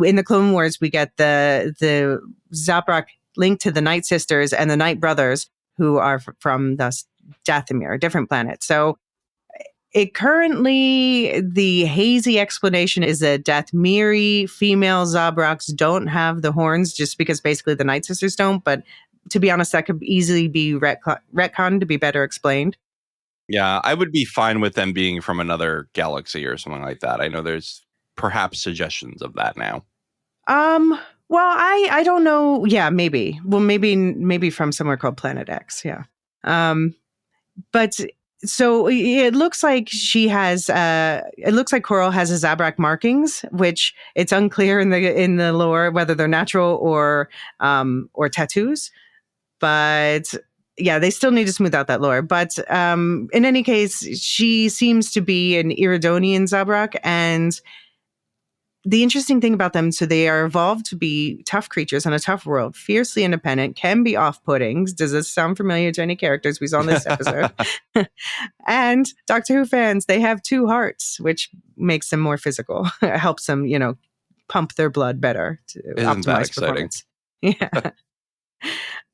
in the Clone Wars, we get the Zabrak linked to the Night Sisters and the Night Brothers, who are from thus Dathomir, a different planet. So it currently, the hazy explanation is that Dathmiri female Zabraks don't have the horns just because basically the Night Sisters don't. But to be honest, that could easily be retconned to be better explained. Yeah, I would be fine with them being from another galaxy or something like that. I know there's perhaps suggestions of that now. Well, I don't know. Yeah, maybe. Well, maybe from somewhere called Planet X. Yeah. But so it looks like she has. It looks like Coral has a Zabrak markings, which it's unclear in the lore whether they're natural or tattoos. But yeah, they still need to smooth out that lore. But in any case, she seems to be an Iridonian Zabrak, and the interesting thing about them, so they are evolved to be tough creatures on a tough world, fiercely independent, can be off-putting. Does this sound familiar to any characters we saw in this episode? And Doctor Who fans, they have 2 hearts, which makes them more physical. It helps them, pump their blood better to optimize performance. Yeah.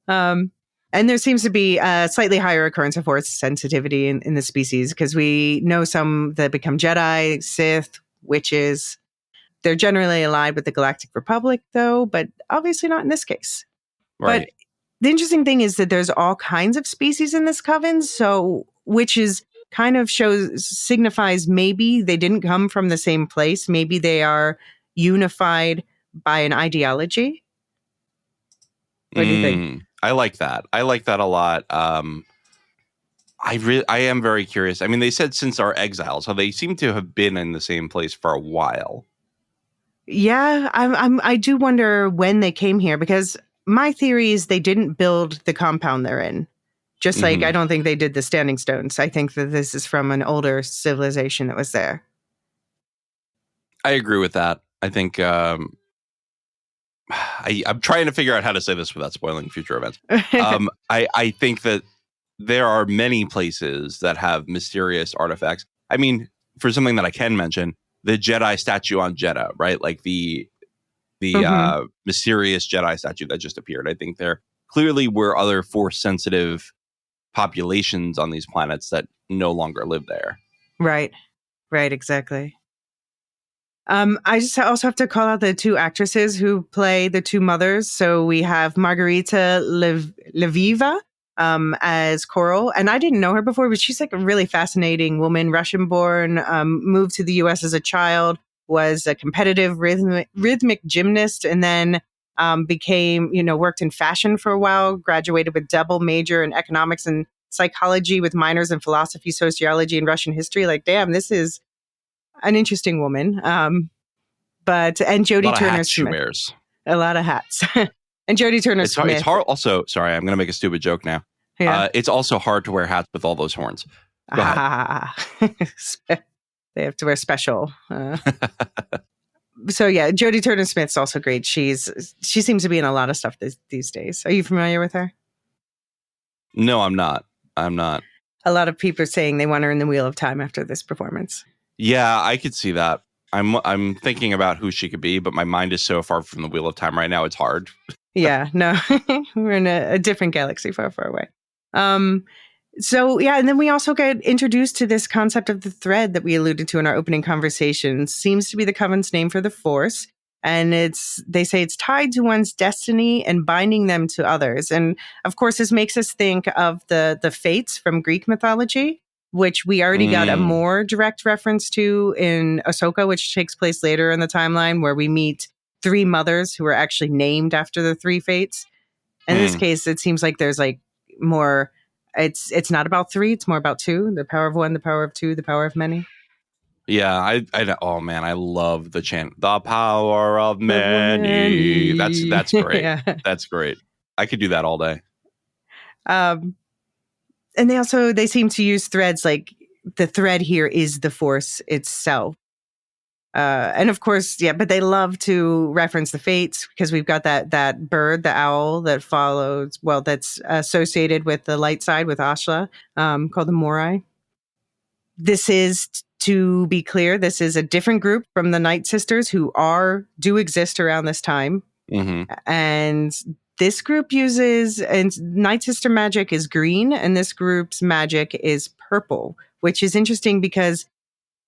And there seems to be a slightly higher occurrence of force sensitivity in the species, because we know some that become Jedi, Sith, witches. They're generally allied with the Galactic Republic, though, but obviously not in this case. Right. But the interesting thing is that there's all kinds of species in this coven, which is kind of signifies maybe they didn't come from the same place. Maybe they are unified by an ideology. What do you think? I like that. I like that a lot. I am very curious. I mean, they said since our exile, so they seem to have been in the same place for a while. Yeah, I do wonder when they came here, because my theory is they didn't build the compound they're in. Just like I don't think they did the Standing Stones. I think that this is from an older civilization that was there. I agree with that. I think I'm trying to figure out how to say this without spoiling future events. I think that there are many places that have mysterious artifacts. I mean, for something that I can mention, the Jedi statue on Jeddah, right? Like the mysterious Jedi statue that just appeared. I think there clearly were other force-sensitive populations on these planets that no longer live there. Right, exactly. I just also have to call out the 2 actresses who play the 2 mothers. So we have Margarita Leviva as Coral, and I didn't know her before, but she's like a really fascinating woman, Russian-born, moved to the U.S. as a child, was a competitive rhythmic gymnast, and then became, worked in fashion for a while, graduated with double major in economics and psychology with minors in philosophy, sociology, and Russian history. Like, damn, this is an interesting woman. And Jodie Turner Smith. A lot of hats. And Jodie Turner Smith. It's hard. Also, sorry, I'm going to make a stupid joke now. Yeah. It's also hard to wear hats with all those horns. Go ahead. They have to wear special. So yeah, Jodie Turner Smith's also great. She seems to be in a lot of stuff these days. Are you familiar with her? No, I'm not. A lot of people are saying they want her in the Wheel of Time after this performance. Yeah, I could see that. I'm thinking about who she could be, but my mind is so far from the Wheel of Time right now, it's hard. Yeah, no, we're in a different galaxy far, far away. So yeah, and then we also get introduced to this concept of the thread that we alluded to in our opening conversation. Seems to be the Covenant's name for the Force. And they say it's tied to one's destiny and binding them to others. And of course, this makes us think of the fates from Greek mythology, which we already got a more direct reference to in Ahsoka, which takes place later in the timeline, where we meet 3 mothers who are actually named after the 3 fates. In this case, it seems like there's like more, it's not about 3, it's more about 2, the power of 1, the power of 2, the power of many. Yeah, oh man, I love the chant, the power of many. That's great. Yeah. That's great. I could do that all day. And they seem to use threads, like the thread here is the Force itself. And of course, yeah, but they love to reference the fates because we've got that bird, the owl that follows, that's associated with the light side with Ashla, called the Morai. This is, to be clear, this is a different group from the Night Sisters who do exist around this time. Mm-hmm. And this group uses, and Night Sister magic is green, and this group's magic is purple, which is interesting because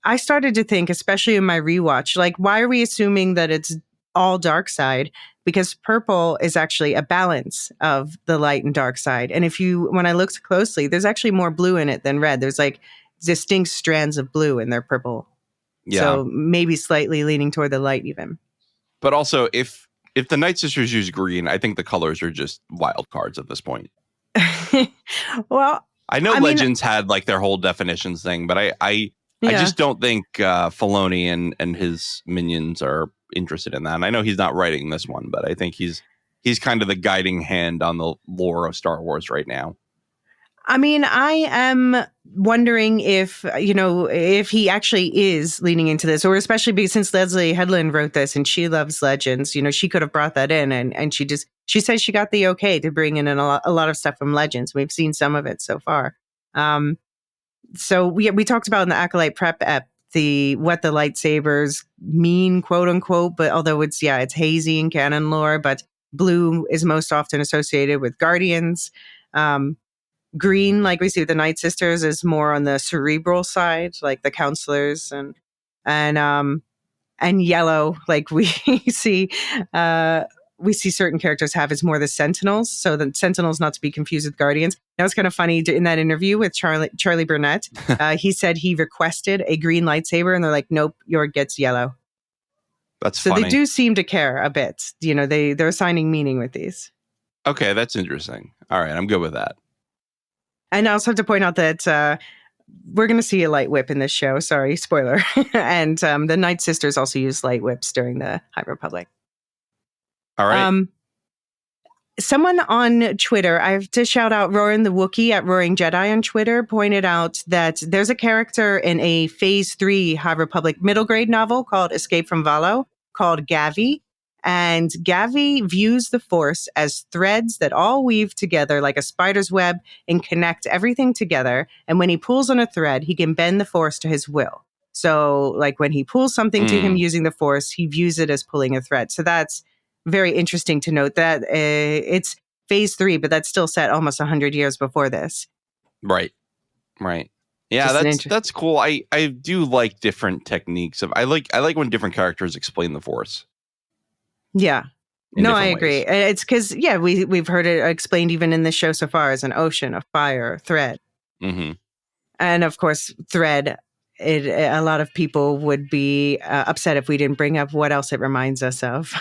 I started to think, especially in my rewatch, like, why are we assuming that it's all dark side? Because purple is actually a balance of the light and dark side. And when I looked closely, there's actually more blue in it than red. There's like distinct strands of blue in their purple. Yeah. So maybe slightly leaning toward the light even. But also, if the Night Sisters use green, I think the colors are just wild cards at this point. Well, I know Legends had like their whole definitions thing, but I just don't think Filoni and his minions are interested in that. And I know he's not writing this one, but I think he's kind of the guiding hand on the lore of Star Wars right now. I mean, I am wondering if he actually is leaning into this, or especially because since Leslie Headland wrote this and she loves Legends, she could have brought that in, and she says she got the okay to bring in a lot of stuff from Legends. We've seen some of it so far. So we talked about in the Acolyte prep ep what the lightsabers mean, quote unquote, but although it's hazy in canon lore, but blue is most often associated with Guardians. Green, like we see with the Night Sisters, is more on the cerebral side, like the counselors, and yellow, like we see certain characters have, is more the Sentinels. So the Sentinels, not to be confused with Guardians. That was kind of funny in that interview with Charlie Burnett. He said he requested a green lightsaber, and they're like, "Nope, yours gets yellow." That's so funny. They do seem to care a bit. They're assigning meaning with these. Okay, that's interesting. All right, I'm good with that. And I also have to point out that we're going to see a light whip in this show. Sorry, spoiler. And the Night Sisters also use light whips during the High Republic. All right. Someone on Twitter, I have to shout out Roaring the Wookiee at Roaring Jedi on Twitter, pointed out that there's a character in a Phase 3 High Republic middle grade novel called Escape from Valo called Gavi. And Gavi views the Force as threads that all weave together like a spider's web and connect everything together. And when he pulls on a thread, he can bend the Force to his will. So like when he pulls something to him using the Force, he views it as pulling a thread. So that's very interesting to note that it's Phase 3, but that's still set almost 100 years before this. Right. Yeah, that's cool. I do like different techniques. I like when different characters explain the Force. Yeah. No, I agree. It's because, we've heard it explained even in this show so far as an ocean, a fire, thread. Mm-hmm. And of course, thread a lot of people would be upset if we didn't bring up what else it reminds us of.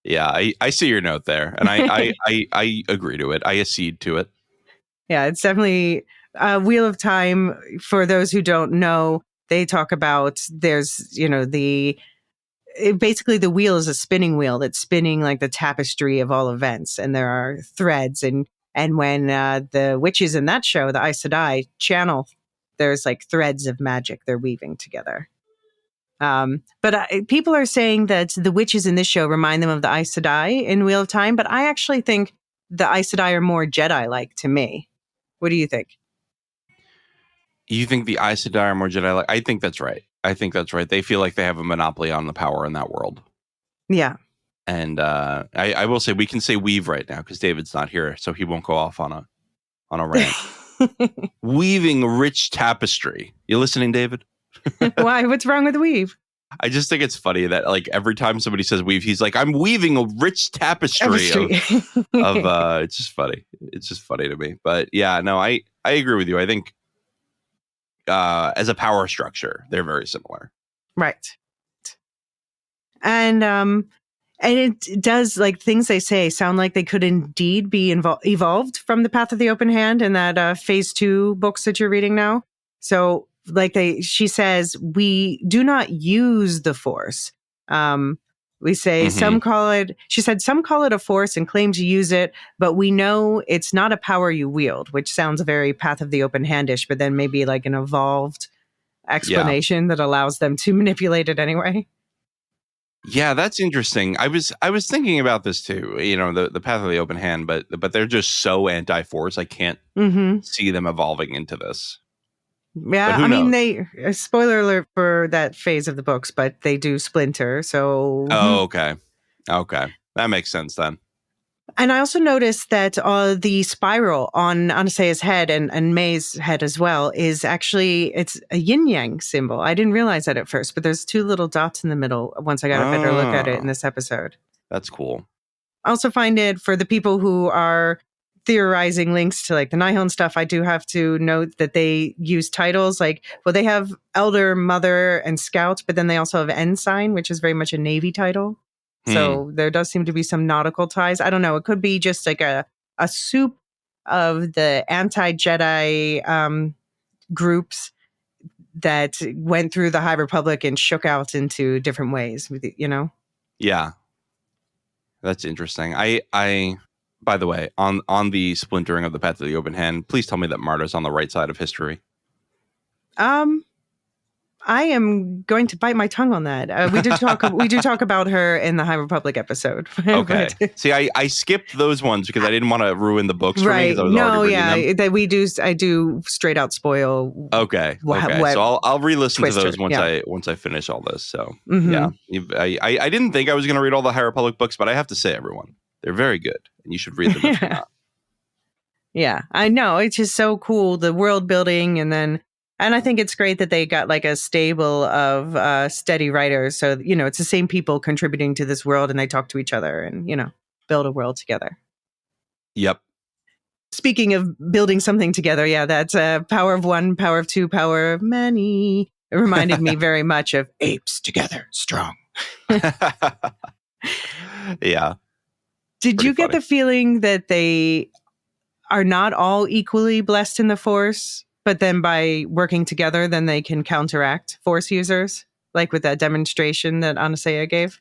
Yeah, I see your note there, and I agree to it. I accede to it. Yeah, it's definitely Wheel of Time. For those who don't know, they talk about there's, basically the wheel is a spinning wheel that's spinning like the tapestry of all events, and there are threads. And when the witches in that show, the Aes Sedai, channel, there's like threads of magic they're weaving together. But people are saying that the witches in this show remind them of the Aes Sedai in Wheel of Time, but I actually think the Aes Sedai are more Jedi-like to me. What do you think? You think the Aes Sedai are more Jedi-like? I think that's right. They feel like they have a monopoly on the power in that world. Yeah. And I will say we can say weave right now because David's not here, so he won't go off on a rant. Weaving rich tapestry. You listening, David? Why? What's wrong with weave? I just think it's funny that like every time somebody says weave, he's like, I'm weaving a rich tapestry of it's just funny. It's just funny to me. But yeah, no, I agree with you. I think as a power structure, they're very similar. Right. And it does, like, things they say sound like they could indeed be evolved from the Path of the Open Hand in that phase 2 books that you're reading now. So like she says, we do not use the Force. We say some call it, she said, some call it a force and claim to use it, but we know it's not a power you wield, which sounds very Path of the Open Handish, but then maybe like an evolved explanation that allows them to manipulate it anyway. Yeah, that's interesting. I was thinking about this too, the Path of the Open Hand, but they're just so anti-force. I can't see them evolving into this. Yeah, I mean, spoiler alert for that phase of the books, but they do splinter. So, oh, okay, that makes sense then. And I also noticed that the spiral on Anastaea's head and May's head as well is actually, it's a yin-yang symbol. I didn't realize that at first, but there's 2 little dots in the middle once I got a better look at it in this episode. That's cool. I also find it, for the people who are theorizing links to like the Nihon stuff, I do have to note that they use titles like, well, they have Elder, Mother, and Scout, but then they also have Ensign, which is very much a Navy title. So there does seem to be some nautical ties. I don't know. It could be just like a soup of the anti-Jedi groups that went through the High Republic and shook out into different ways, Yeah. That's interesting. I by the way, on the splintering of the Path of the Open Hand, please tell me that Marta's on the right side of history. I am going to bite my tongue on that. We do talk about her in the High Republic episode. Okay. See, I skipped those ones because I didn't want to ruin the books for me. I do straight out spoil. Okay. So I'll re-listen to those once I finish all this. So yeah, I didn't think I was going to read all the High Republic books, but I have to say, everyone, they're very good, and you should read them if you're not. Yeah, I know. It's just so cool, the world building, and I think it's great that they got like a stable of steady writers. So, it's the same people contributing to this world, and they talk to each other and, build a world together. Yep. Speaking of building something together, yeah, that's power of one, power of two, power of many. It reminded me very much of apes together, strong. Yeah. Did you get the feeling that they are not all equally blessed in the Force? But then by working together, then they can counteract Force users, like with that demonstration that Anastaea gave?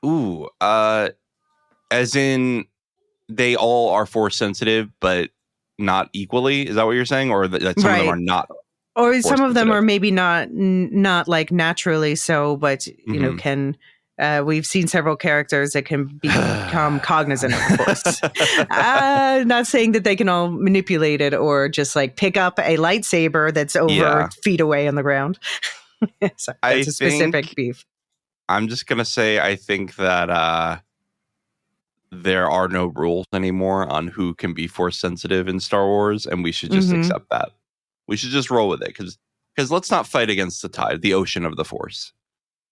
Ooh, as in they all are Force sensitive, but not equally? Is that what you're saying? Or that some of them are not? Or some of them are maybe not like naturally so, but, can... we've seen several characters that can become cognizant of the Force. Not saying that they can all manipulate it or just like pick up a lightsaber that's over feet away on the ground. So that's a specific beef. I'm just going to say, I think that there are no rules anymore on who can be Force sensitive in Star Wars, and we should just accept that. We should just roll with it because let's not fight against the tide, the ocean of the Force.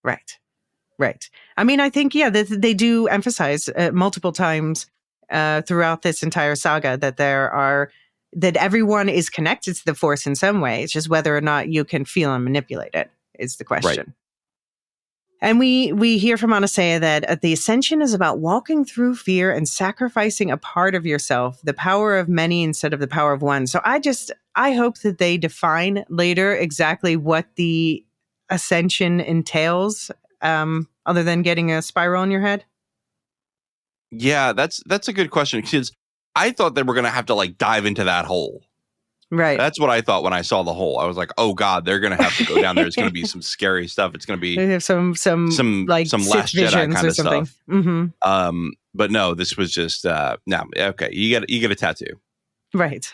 Right. I mean, I think, they do emphasize multiple times throughout this entire saga that there are that everyone is connected to the Force in some way. It's just whether or not you can feel and manipulate it is the question. Right. And we hear from Anastasia that the ascension is about walking through fear and sacrificing a part of yourself, the power of many instead of the power of one. So I hope that they define later exactly what the ascension entails, other than getting a spiral in your head. Yeah, that's a good question, because I thought they were going to have to like dive into that hole. Right. That's what I thought when I saw the hole. I was like, oh God, they're going to have to go down there. It's going to be some scary stuff. It's going to be they have some like some Sith Last Jedi kind or of something. stuff. Mm-hmm. But no, this was just no. Okay, you get a tattoo. Right.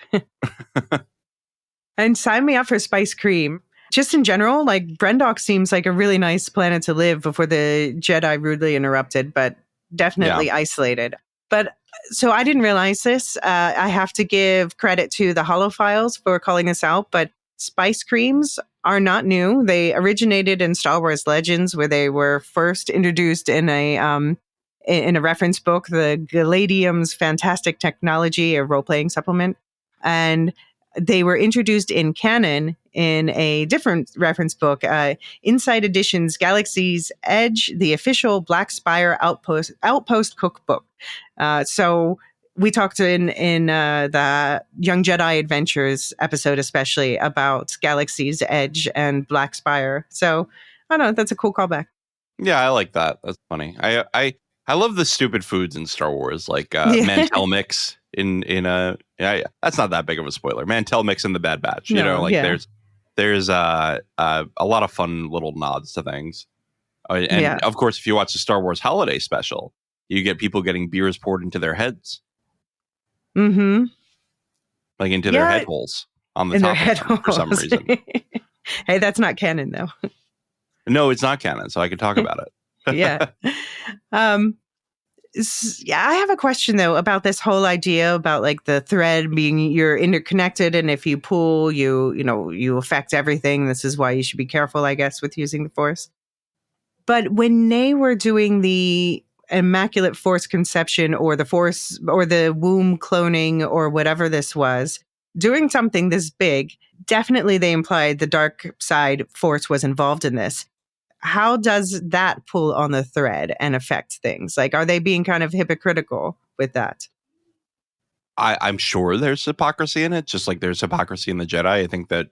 And sign me up for Spice Cream. Just in general, like Brendok seems like a really nice planet to live before the Jedi rudely interrupted, but definitely isolated. But so I didn't realize this. I have to give credit to the Holophiles for calling this out, but Spice Creams are not new. They originated in Star Wars Legends, where they were first introduced in a reference book, the Galadium's Fantastic Technology, a role-playing supplement. And they were introduced in canon in a different reference book, Inside Edition's Galaxy's Edge, the official Black Spire Outpost cookbook. So we talked in the Young Jedi Adventures episode, especially about Galaxy's Edge and Black Spire. So I don't know, that's a cool callback. Yeah, I like that. That's funny. I love the stupid foods in Star Wars, like Mantel Mix that's not that big of a spoiler. Mantel Mix in the Bad Batch. There's a lot of fun little nods to things. And of course, if you watch the Star Wars Holiday Special, you get people getting beers poured into their heads. Mm-hmm. Like into their head holes on the top for some reason. Hey, that's not canon, though. No, it's not canon, so I can talk about it. Yeah. I have a question, though, about this whole idea about like the thread being you're interconnected. And if you pull, you affect everything. This is why you should be careful, I guess, with using the Force. But when they were doing the Immaculate Force Conception or the Force or the womb cloning or whatever this was, doing something this big, definitely they implied the dark side Force was involved in this. How does that pull on the thread and affect things? Like, are they being kind of hypocritical with that? I'm sure there's hypocrisy in it, just like there's hypocrisy in the Jedi. I think that,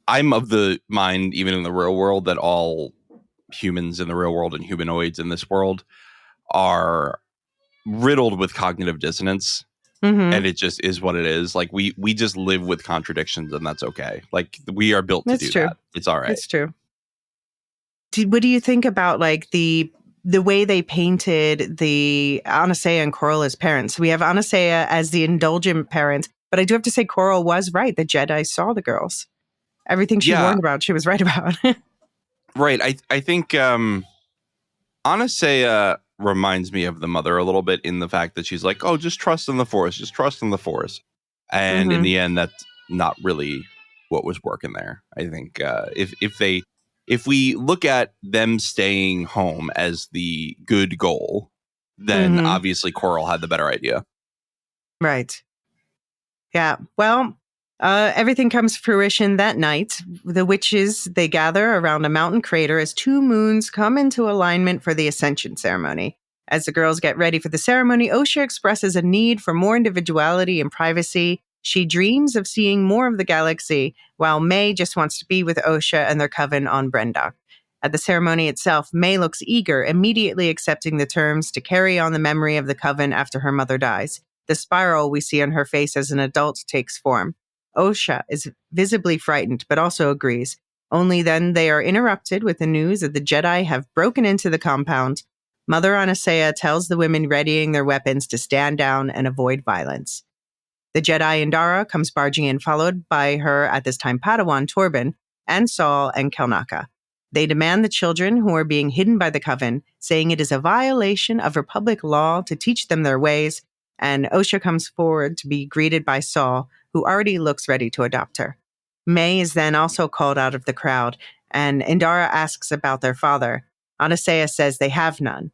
I'm of the mind, even in the real world, that all humans in the real world and humanoids in this world are riddled with cognitive dissonance. Mm-hmm. And it just is what it is. Like we just live with contradictions, and that's okay. Like we are built to do that. It's all right. It's true. What do you think about like the way they painted the Anastasia and Coral as parents? We have Anastasia as the indulgent parent, but I do have to say Coral was right. The Jedi saw the girls. Everything she warned about, she was right about. Right. I think Anastasia reminds me of the mother a little bit in the fact that she's like, oh, just trust in the Force. Just trust in the Force. And in the end, that's not really what was working there. I think if we look at them staying home as the good goal, then obviously Coral had the better idea. Right. Yeah. Well, everything comes to fruition that night. The witches, they gather around a mountain crater as two moons come into alignment for the Ascension ceremony. As the girls get ready for the ceremony, Osha expresses a need for more individuality and privacy. She dreams of seeing more of the galaxy, while May just wants to be with Osha and their coven on Brendok. At the ceremony itself, May looks eager, immediately accepting the terms to carry on the memory of the coven after her mother dies. The spiral we see on her face as an adult takes form. Osha is visibly frightened, but also agrees. Only then they are interrupted with the news that the Jedi have broken into the compound. Mother Anastasia tells the women readying their weapons to stand down and avoid violence. The Jedi Indara comes barging in, followed by her, at this time Padawan, Torben, and Saul and Kelnaka. They demand the children who are being hidden by the coven, saying it is a violation of Republic law to teach them their ways, and Osha comes forward to be greeted by Saul, who already looks ready to adopt her. May is then also called out of the crowd, and Indara asks about their father. Anastasia says they have none.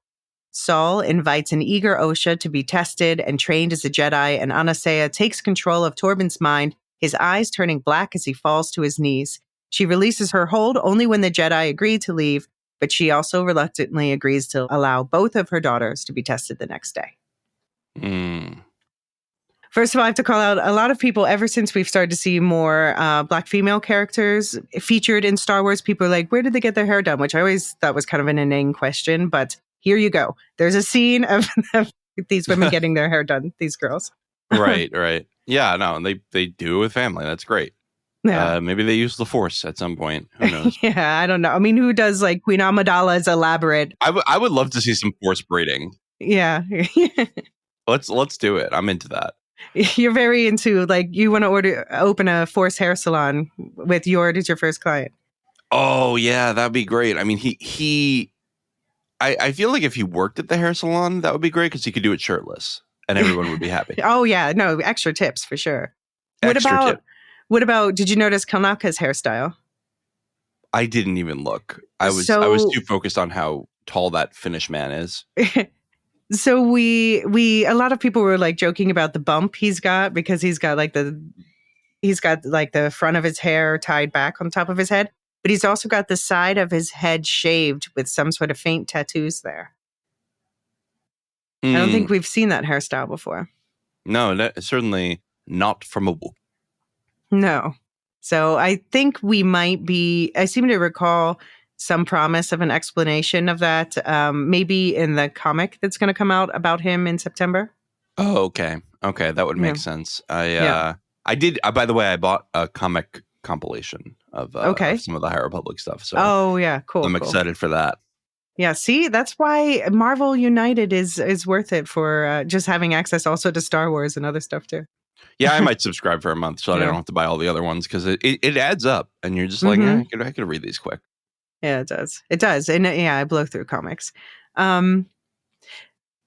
Saul invites an eager Osha to be tested and trained as a Jedi, and Anastasia takes control of Torben's mind, his eyes turning black as he falls to his knees. She releases her hold only when the Jedi agree to leave, but she also reluctantly agrees to allow both of her daughters to be tested the next day. First of all, I have to call out a lot of people, ever since we've started to see more Black female characters featured in Star Wars, people are like, where did they get their hair done? Which I always thought was kind of an inane question, but here you go. There's a scene of these women getting their hair done, these girls. Right. Yeah, no, they do it with family. That's great. Yeah. Maybe they use the Force at some point. Who knows? Yeah, I don't know. I mean, who does like Queen Amidala's elaborate? I would love to see some Force braiding. Yeah. Let's do it. I'm into that. You're very into, like, you want to open a Force hair salon with Yord as your first client. Oh yeah, that'd be great. I mean, I feel like if he worked at the hair salon, that would be great because he could do it shirtless and everyone would be happy. Oh yeah, no, extra tips for sure. Tip. What about, did you notice Kanaka's hairstyle? I didn't even look. I was too focused on how tall that Finnish man is. So we a lot of people were like joking about the bump he's got, because he's got like the front of his hair tied back on top of his head, but he's also got the side of his head shaved with some sort of faint tattoos there. I don't think we've seen that hairstyle before. No, certainly not from a book. No. So I think I seem to recall some promise of an explanation of that, maybe in the comic that's going to come out about him in September. Oh, okay. That would make sense. I did. By the way, I bought a comic compilation of some of the High Republic stuff. So cool. I'm excited for that. Yeah, see, that's why Marvel United is worth it for just having access also to Star Wars and other stuff too. Yeah, I might subscribe for a month so I don't have to buy all the other ones, because it adds up and you're just like, I could read these quick. Yeah, it does. And I blow through comics.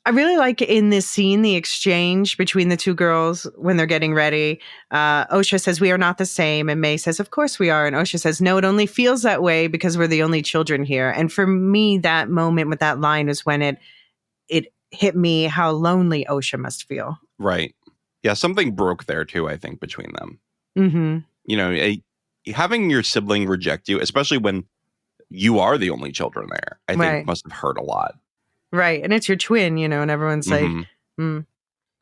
I really like in this scene the exchange between the two girls when they're getting ready. Osha says, "We are not the same." And May says, "Of course we are." And Osha says, "No, it only feels that way because we're the only children here." And for me, that moment with that line is when it hit me how lonely Osha must feel. Right. Yeah, something broke there too, I think, between them. Mm-hmm. You know, having your sibling reject you, especially when you are the only children there, I think must have hurt a lot. Right. And it's your twin, and everyone's like,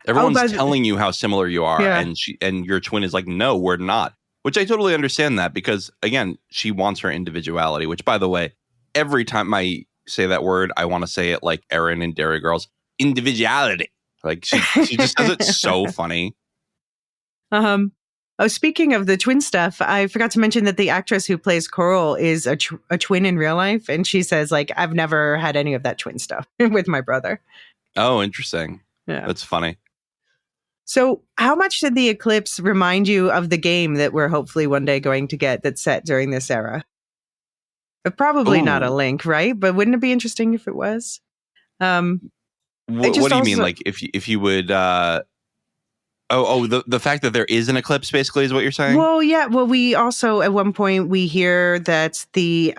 Everyone's telling you how similar you are. Yeah. And your twin is like, no, we're not. Which I totally understand that, because, again, she wants her individuality, which, by the way, every time I say that word, I want to say it like Erin and Dairy Girls. Individuality. Like, she just does it so funny. Oh, speaking of the twin stuff, I forgot to mention that the actress who plays Coral is a twin in real life. And she says, like, I've never had any of that twin stuff with my brother. Oh, interesting. Yeah. That's funny. So how much did the eclipse remind you of the game that we're hopefully one day going to get that's set during this era? Probably not a link, right? But wouldn't it be interesting if it was? What do you mean? Like if you would... the fact that there is an eclipse basically is what you're saying? Well, yeah. Well, we also, at one point, we hear that they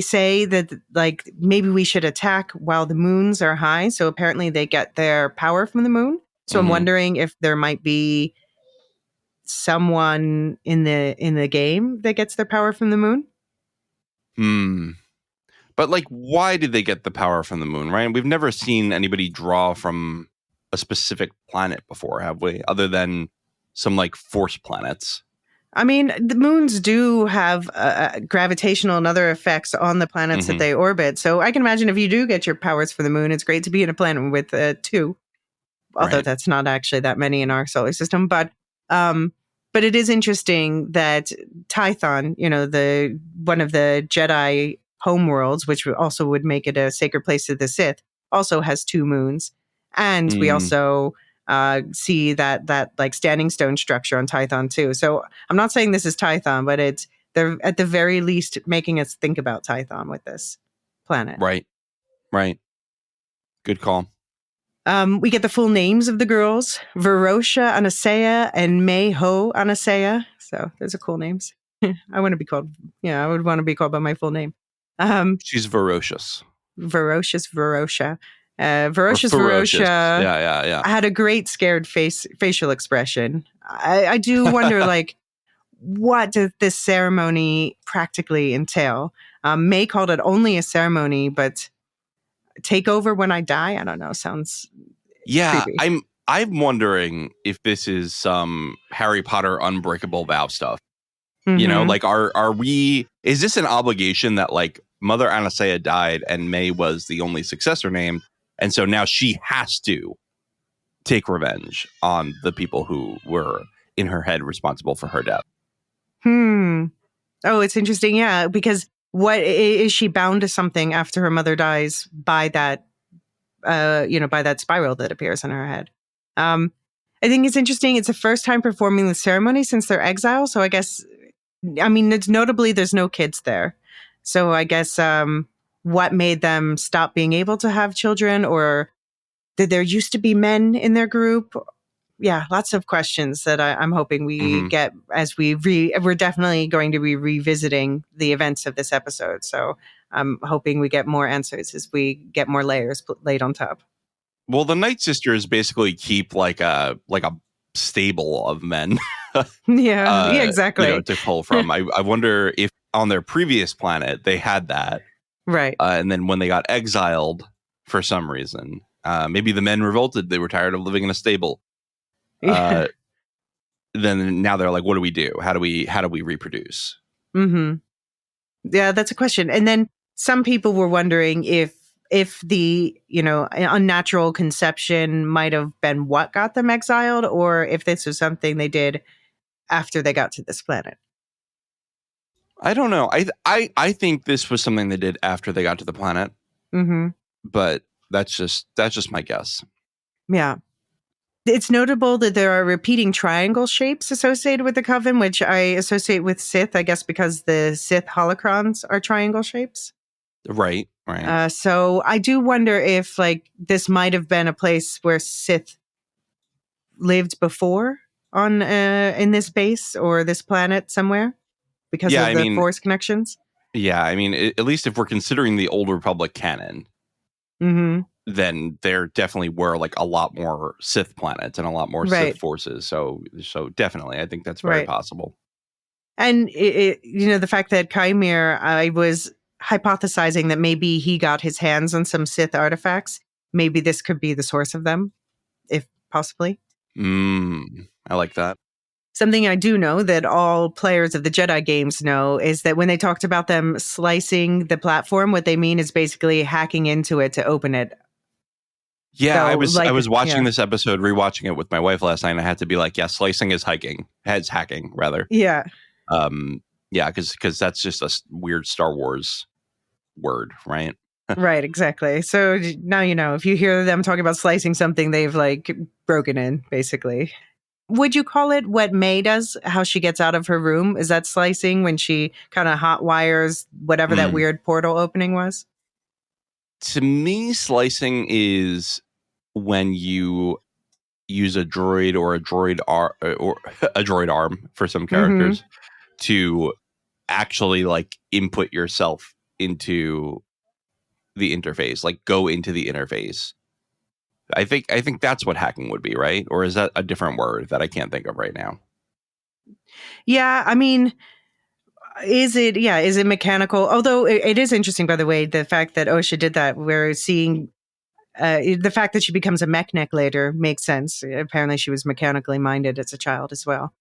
say that, like, maybe we should attack while the moons are high. So apparently they get their power from the moon. So I'm wondering if there might be someone in the game that gets their power from the moon. But, like, why did they get the power from the moon, right? We've never seen anybody draw from a specific planet before, have we? Other than some, like, force planets. I mean, the moons do have gravitational and other effects on the planets that they orbit. So I can imagine if you do get your powers from the moon, it's great to be in a planet with two. Although that's not actually that many in our solar system. But it is interesting that Tython, one of the Jedi homeworlds, which also would make it a sacred place to the Sith, also has two moons. And we also see that like standing stone structure on Tython too. So I'm not saying this is Tython, but they're at the very least making us think about Tython with this planet. Right. Good call. We get the full names of the girls: Verosha Anastasia and May Ho Anastasia. So those are cool names. I want to be called. Yeah, I would want to be called by my full name. She's ferocious. Ferocious Verosha. Ferocious. Yeah. had a great scared facial expression. I do wonder, like, what does this ceremony practically entail? May called it only a ceremony, but take over when I die? I don't know. Sounds creepy. I'm wondering if this is some Harry Potter unbreakable vow stuff. Mm-hmm. You know, like, is this an obligation that, like, Mother Elysia died and May was the only successor named, and so now she has to take revenge on the people who were in her head responsible for her death? Oh, it's interesting. Yeah, because what is she bound to something after her mother dies by that, by that spiral that appears in her head? I think it's interesting. It's the first time performing the ceremony since their exile. So I guess, it's notably there's no kids there. So I guess what made them stop being able to have children, or did there used to be men in their group? Yeah, lots of questions that I'm hoping we get as we're definitely going to be revisiting the events of this episode. So I'm hoping we get more answers as we get more layers laid on top. Well, the Night Sisters basically keep like a stable of men. Yeah, exactly. To pull from. I wonder if on their previous planet they had that. Right. And then when they got exiled for some reason, maybe the men revolted. They were tired of living in a stable. Then now they're like, what do we do? How do we reproduce? Mm-hmm. Yeah, that's a question. And then some people were wondering if the, unnatural conception might have been what got them exiled, or if this was something they did after they got to this planet. I don't know. I think this was something they did after they got to the planet. Mm-hmm. But that's just my guess. Yeah. It's notable that there are repeating triangle shapes associated with the Coven, which I associate with Sith, I guess, because the Sith holocrons are triangle shapes. Right. So I do wonder if, like, this might have been a place where Sith lived before on in this base or this planet somewhere because of the Force connections. Yeah, at least if we're considering the Old Republic canon, then there definitely were like a lot more Sith planets and a lot more Sith forces. So definitely, I think that's very possible. And the fact that Chimere, I was hypothesizing that maybe he got his hands on some Sith artifacts. Maybe this could be the source of them, if possibly. I like that. Something I do know that all players of the Jedi games know is that when they talked about them slicing the platform, what they mean is basically hacking into it to open it. Yeah, so, I was watching this episode, rewatching it with my wife last night, and I had to be like, yeah, slicing is hacking. It's hacking, rather. Yeah. Yeah, because that's just a weird Star Wars word, right? Right, exactly. So now if you hear them talking about slicing something, they've like broken in, basically. Would you call it what May does, how she gets out of her room? Is that slicing when she kind of hot wires whatever that weird portal opening was? To me, slicing is when you use a droid or a droid arm for some characters to actually like input yourself into the interface, like go into the interface. I think that's what hacking would be, right? Or is that a different word that I can't think of right now? Yeah, is it mechanical? Although it is interesting, by the way, the fact that Osha did that. We're seeing the fact that she becomes a mechanic later makes sense. Apparently she was mechanically minded as a child as well.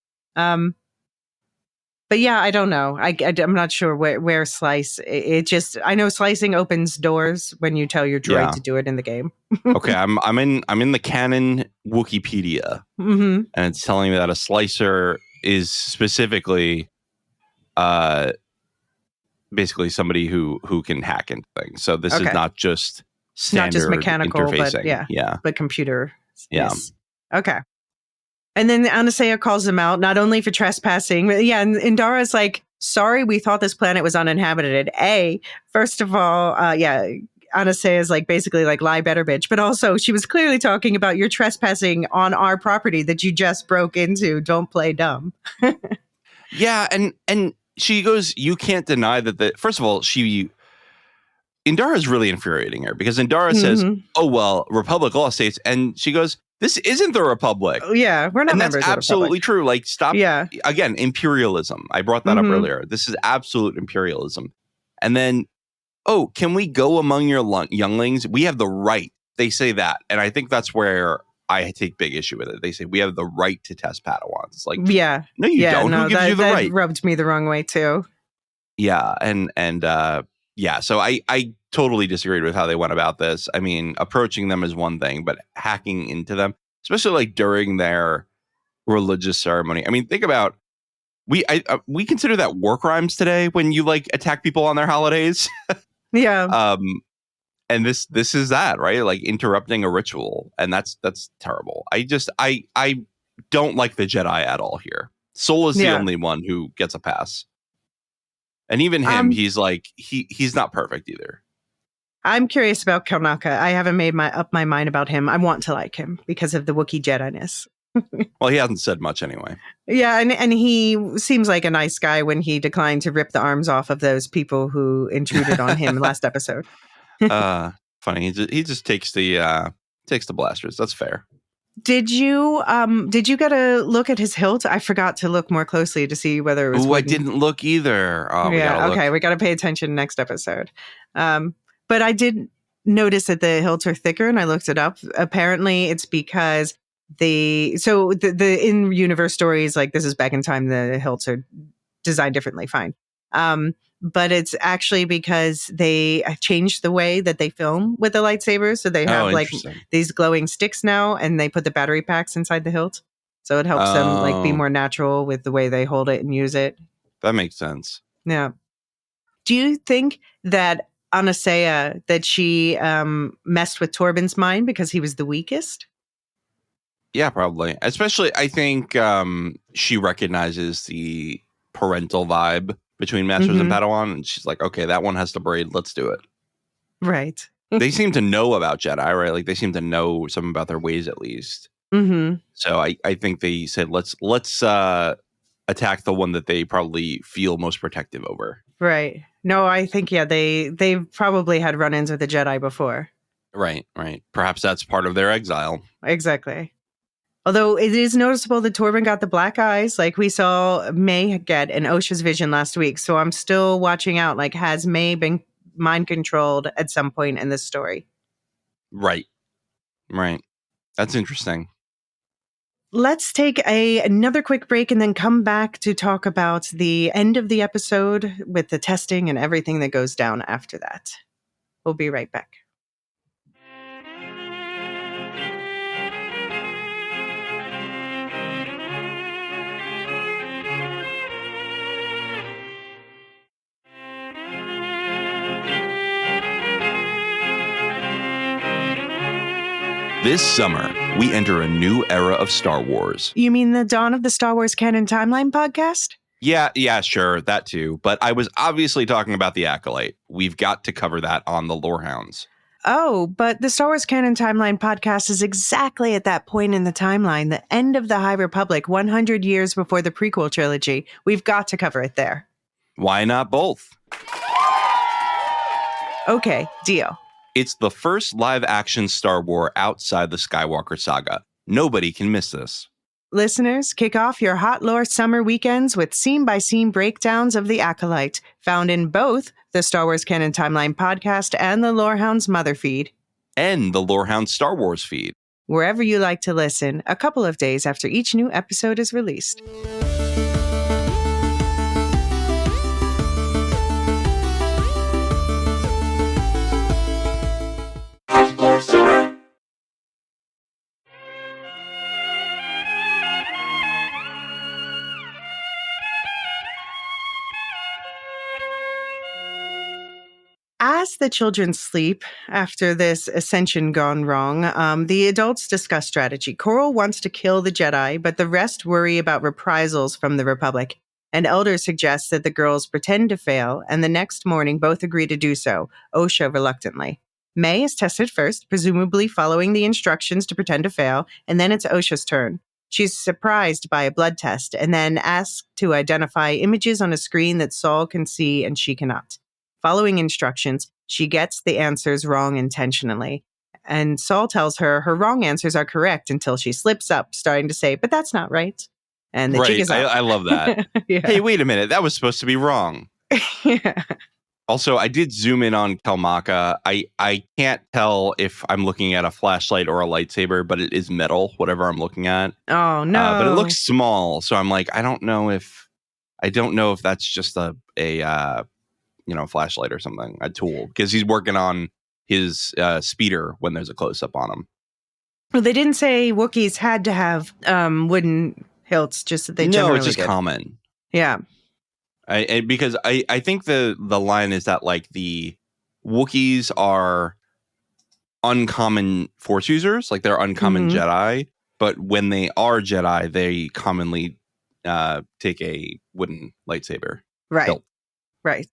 But yeah, I don't know. I'm not sure where slice. I know slicing opens doors when you tell your droid to do it in the game. Okay, I'm in the canon Wikipedia, and it's telling me that a slicer is specifically, basically somebody who can hack into things. So this is not just standard, not just mechanical, interfacing. but computer. Yeah. Yes. Okay. And then Elysia calls him out, not only for trespassing, but and Indara's like, sorry, we thought this planet was uninhabited. First of all, Elysia is like basically like lie better bitch, but also she was clearly talking about you're trespassing on our property that you just broke into. Don't play dumb. Yeah, and she goes, you can't deny that first of all, Indara is really infuriating her because Indara says, oh, well, Republic all states. And she goes, this isn't the Republic. Yeah, we're not and members that's absolutely of the true. Like, stop. Yeah. Again, imperialism. I brought that up earlier. This is absolute imperialism. And then, oh, can we go among your younglings? We have the right. They say that. And I think that's where I take big issue with it. They say we have the right to test Padawans. It's like, yeah, no, you don't. No, who gives you the right? That rubbed me the wrong way too. Yeah, yeah. So I totally disagreed with how they went about this. I mean, approaching them is one thing, but hacking into them, especially like during their religious ceremony. I mean, think about we consider that war crimes today when you like attack people on their holidays. Yeah. And this is that, right? Like interrupting a ritual, and that's terrible. I don't like the Jedi at all here. Soul is the only one who gets a pass. And even him, he's like he's not perfect either. I'm curious about Karnaka. I haven't made up my mind about him. I want to like him because of the Wookiee Jedi-ness. Well, he hasn't said much anyway. Yeah, and he seems like a nice guy when he declined to rip the arms off of those people who intruded on him last episode. Funny. He just takes the blasters. That's fair. Did you get a look at his hilt? I forgot to look more closely to see whether it was. I didn't look either. Oh, yeah. Okay, we got to pay attention next episode. But I did notice that the hilts are thicker, and I looked it up. Apparently, it's because the in universe stories, like this is back in time, the hilts are designed differently. Fine. But it's actually because they changed the way that they film with the lightsabers. So they have like these glowing sticks now, and they put the battery packs inside the hilt. So it helps them like be more natural with the way they hold it and use it. That makes sense. Yeah. Do you think that Anasea, that she messed with Torben's mind because he was the weakest? Yeah, probably. Especially, I think she recognizes the parental vibe between Masters and Padawan, and she's like, okay, that one has the braid. Let's do it. Right. They seem to know about Jedi, right? Like they seem to know something about their ways at least. Mm-hmm. So I think they said, let's attack the one that they probably feel most protective over. Right. No, I think, they've probably had run-ins with the Jedi before. Right. Perhaps that's part of their exile. Exactly. Although it is noticeable that Torben got the black eyes, like we saw May get in Osha's vision last week. So I'm still watching out. Like, has May been mind controlled at some point in this story? Right. That's interesting. Let's take another quick break and then come back to talk about the end of the episode with the testing and everything that goes down after that. We'll be right back. This summer, we enter a new era of Star Wars. You mean the dawn of the Star Wars Canon Timeline podcast? Yeah, sure, that too. But I was obviously talking about the Acolyte. We've got to cover that on the Lorehounds. Oh, but the Star Wars Canon Timeline podcast is exactly at that point in the timeline, the end of the High Republic, 100 years before the prequel trilogy. We've got to cover it there. Why not both? Okay, deal. It's the first live-action Star Wars outside the Skywalker saga. Nobody can miss this. Listeners, kick off your hot lore summer weekends with scene-by-scene breakdowns of the Acolyte, found in both the Star Wars Canon Timeline podcast and the Lorehounds Mother feed. And the Lorehounds Star Wars feed. Wherever you like to listen, a couple of days after each new episode is released. As the children sleep after this ascension gone wrong, the adults discuss strategy. Coral wants to kill the Jedi, but the rest worry about reprisals from the Republic. And Elder suggests that the girls pretend to fail, and the next morning both agree to do so, Osha reluctantly. May is tested first, presumably following the instructions to pretend to fail, and then it's Osha's turn. She's surprised by a blood test, and then asked to identify images on a screen that Saul can see and she cannot. following instructions, she gets the answers wrong intentionally. And Saul tells her wrong answers are correct until she slips up, starting to say, but that's not right. And the jig is up. I love that. Yeah. Hey, wait a minute. That was supposed to be wrong. Yeah. Also, I did zoom in on Kelmaka. I can't tell if I'm looking at a flashlight or a lightsaber, but it is metal, whatever I'm looking at. Oh, no. But it looks small. So I'm like, I don't know if that's just a flashlight or something, a tool, because he's working on his speeder when there's a close-up on him. Well, they didn't say Wookiees had to have wooden hilts, just that they generally No, it's just did. common. Yeah. Because I think the line is that like the Wookiees are uncommon Force users, like they're uncommon Jedi, but when they are Jedi, they commonly take a wooden lightsaber. Right. Hilt. Right.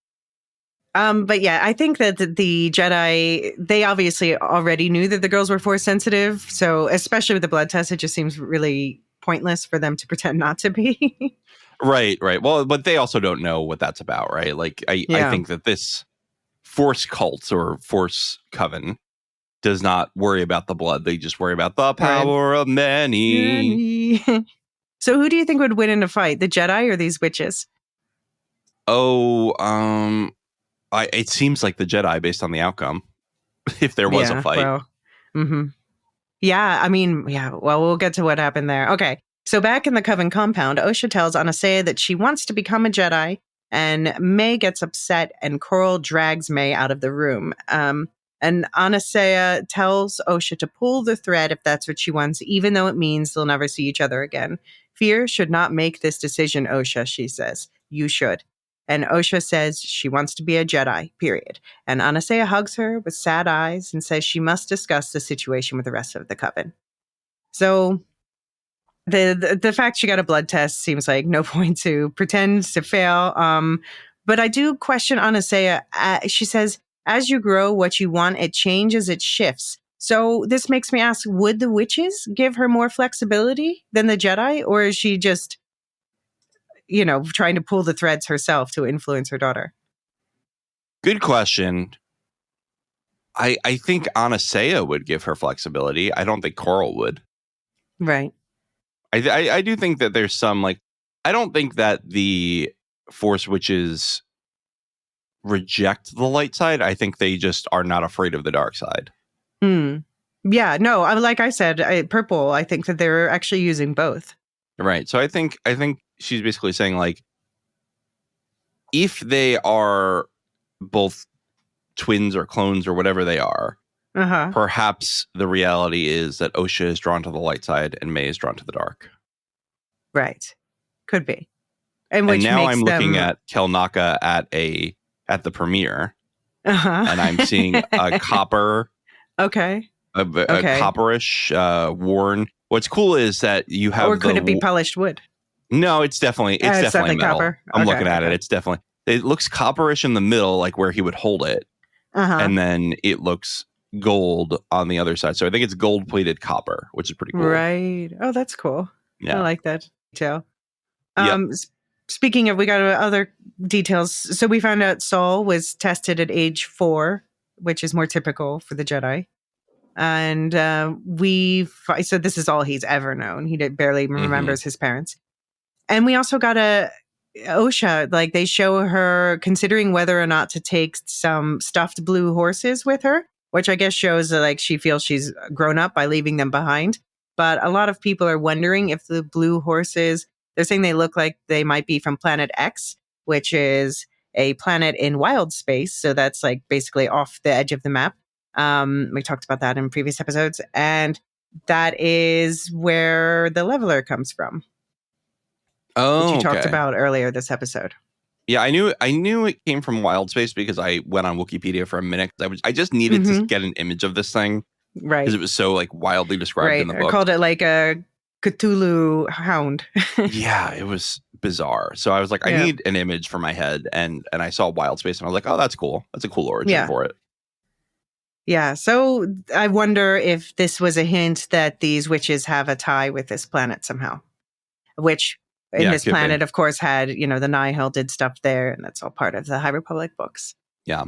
But yeah, I think that the Jedi, they obviously already knew that the girls were Force sensitive. So especially with the blood test, it just seems really pointless for them to pretend not to be. Right. Well, but they also don't know what that's about, right? Like, I think that this Force cult or Force coven does not worry about the blood. They just worry about the power of many. So who do you think would win in a fight, the Jedi or these witches? Oh, it seems like the Jedi based on the outcome, if there was a fight. Well, yeah, I mean, well, we'll get to what happened there. Okay. So back in the Coven compound, Osha tells Anastasia that she wants to become a Jedi, and May gets upset, and Coral drags May out of the room. And Anastasia tells Osha to pull the thread if that's what she wants, even though it means they'll never see each other again. Fear should not make this decision, Osha, she says. You should. And Osha says she wants to be a Jedi, period. And Anastasia hugs her with sad eyes and says she must discuss the situation with the rest of the Coven. So the fact she got a blood test seems like no point to pretend to fail. But I do question Anastasia. She says, as you grow what you want, it changes, it shifts. So this makes me ask, would the witches give her more flexibility than the Jedi? Or is she just, trying to pull the threads herself to influence her daughter? Good question. I think Anastasia would give her flexibility. I don't think Coral would. Right. I do think that there's some, like, I don't think that the Force witches reject the light side. I think they just are not afraid of the dark side. Yeah, no, like I said, Purple, I think that they're actually using both. Right. So I think she's basically saying, like, if they are both twins or clones or whatever they are, perhaps the reality is that Osha is drawn to the light side and May is drawn to the dark. Right. Could be. And now I'm looking at Kelnaka at the premiere, and I'm seeing a copper. Okay. A copperish worn. What's cool is that you have. Or could it be polished wood? No, it's definitely metal. Copper. I'm looking at it. It's definitely. It looks copperish in the middle, like where he would hold it, and then it looks gold on the other side. So I think it's gold-plated copper, which is pretty cool. Right. Oh, that's cool. Yeah. I like that detail. Speaking of, we got other details. So we found out Saul was tested at age 4, which is more typical for the Jedi. And so this is all he's ever known. He barely remembers his parents. And we also got Osha, like they show her considering whether or not to take some stuffed blue horses with her, which I guess shows that like she feels she's grown up by leaving them behind. But a lot of people are wondering if the blue horses, they're saying they look like they might be from Planet X, which is a planet in wild space. So that's like basically off the edge of the map. We talked about that in previous episodes. And that is where the leveler comes from. Oh, which you talked about earlier this episode. Yeah, I knew it came from wild space because I went on Wikipedia for a minute. I just needed to get an image of this thing. Right. Because it was so like wildly described in the book. I called it like a Cthulhu hound. Yeah, it was bizarre. So I was like, I need an image for my head. And I saw wild space and I was like, oh, that's cool. That's a cool origin for it. Yeah. So I wonder if this was a hint that these witches have a tie with this planet somehow. Which in this planet, of course, had, the Nihil did stuff there. And that's all part of the High Republic books. Yeah.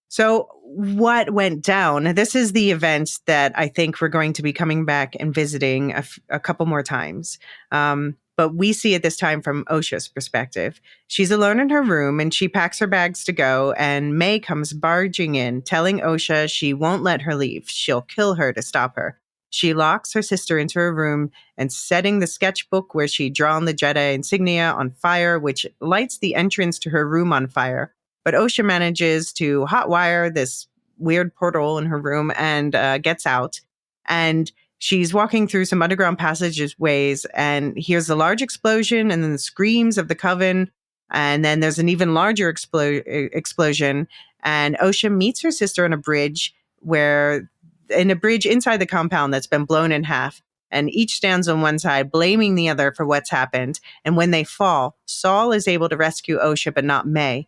So what went down? This is the event that I think we're going to be coming back and visiting a couple more times. But we see it this time from Osha's perspective. She's alone in her room and she packs her bags to go, and May comes barging in, telling Osha she won't let her leave. She'll kill her to stop her. She locks her sister into her room and setting the sketchbook where she'd drawn the Jedi insignia on fire, which lights the entrance to her room on fire. But Osha manages to hotwire this weird portal in her room and gets out. And she's walking through some underground passageways and hears a large explosion and then the screams of the coven. And then there's an even larger explosion. And Osha meets her sister on a bridge inside the compound that's been blown in half. And each stands on one side, blaming the other for what's happened. And when they fall, Saul is able to rescue Osha, but not May.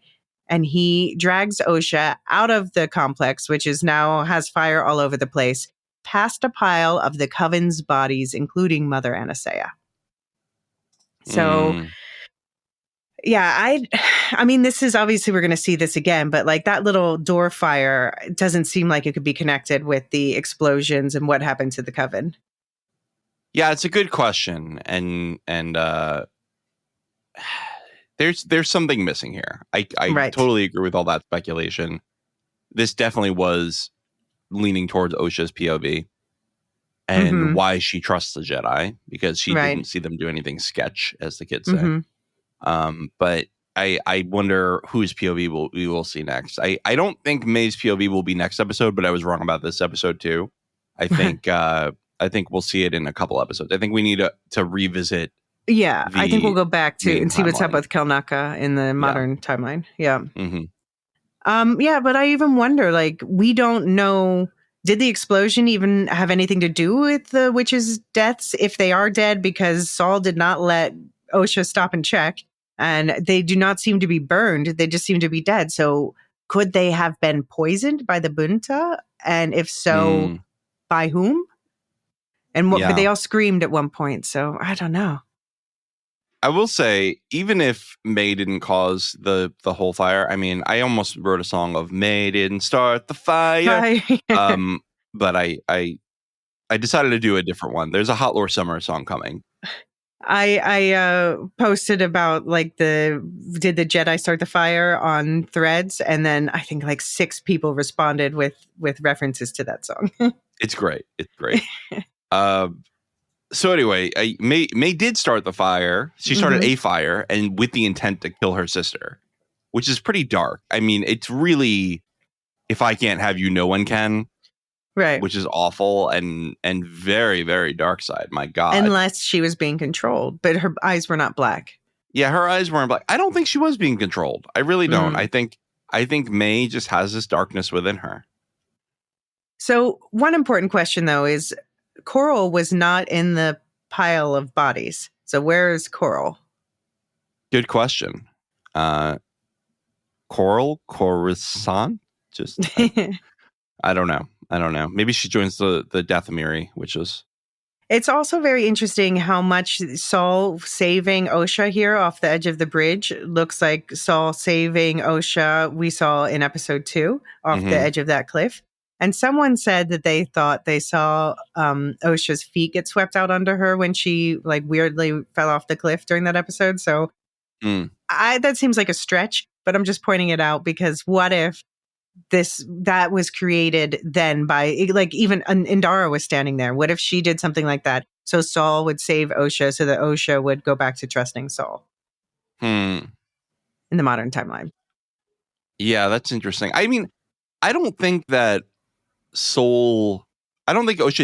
And he drags Osha out of the complex, which is now has fire all over the place, past a pile of the Coven's bodies, including Mother Anastasia. So, yeah, I mean, this is obviously we're going to see this again, but like that little door fire doesn't seem like it could be connected with the explosions and what happened to the Coven. Yeah, it's a good question, and there's something missing here. I Right. totally agree with all that speculation. This definitely was leaning towards Osha's POV and why she trusts the Jedi, because she didn't see them do anything sketch, as the kids say. But I wonder whose POV we will see next. I don't think May's POV will be next episode, but I was wrong about this episode too. I think we'll see it in a couple episodes. I think we need to revisit. Yeah, I think we'll go back to and see what's up timeline. with Kelnaka in the modern timeline. Yeah. Mm-hmm. Yeah, but I even wonder, like, we don't know, did the explosion even have anything to do with the witches' deaths if they are dead? Because Saul did not let Osha stop and check, and they do not seem to be burned. They just seem to be dead. So could they have been poisoned by the Bunta? And if so, by whom? And but they all screamed at one point, so I don't know. I will say, even if May didn't cause the whole fire, I mean, I almost wrote a song of May didn't start the fire. But I decided to do a different one. There's a Hot Lore Summer song coming. I posted about like did the Jedi start the fire on Threads, and then I think like 6 people responded with references to that song. It's great. It's great. So anyway, May did start the fire. She started a fire, and with the intent to kill her sister, which is pretty dark. I mean, it's really, if I can't have you, no one can. Right. Which is awful and very, very dark side. My God. Unless she was being controlled, but her eyes were not black. Yeah, her eyes weren't black. I don't think she was being controlled. I really don't. I think May just has this darkness within her. So one important question, though, is Coral was not in the pile of bodies. So where is Coral? Good question. Coral? Coruscant? Just, I don't know. Maybe she joins the Dathomiri, which is... It's also very interesting how much Saul saving Osha here off the edge of the bridge looks like Saul saving Osha we saw in episode 2 off the edge of that cliff. And someone said that they thought they saw Osha's feet get swept out under her when she like weirdly fell off the cliff during that episode. So that seems like a stretch, but I'm just pointing it out because what if that was created then by like even Indara was standing there. What if she did something like that? So Saul would save Osha so that Osha would go back to trusting Saul in the modern timeline. Yeah, that's interesting. I mean, I don't think Osha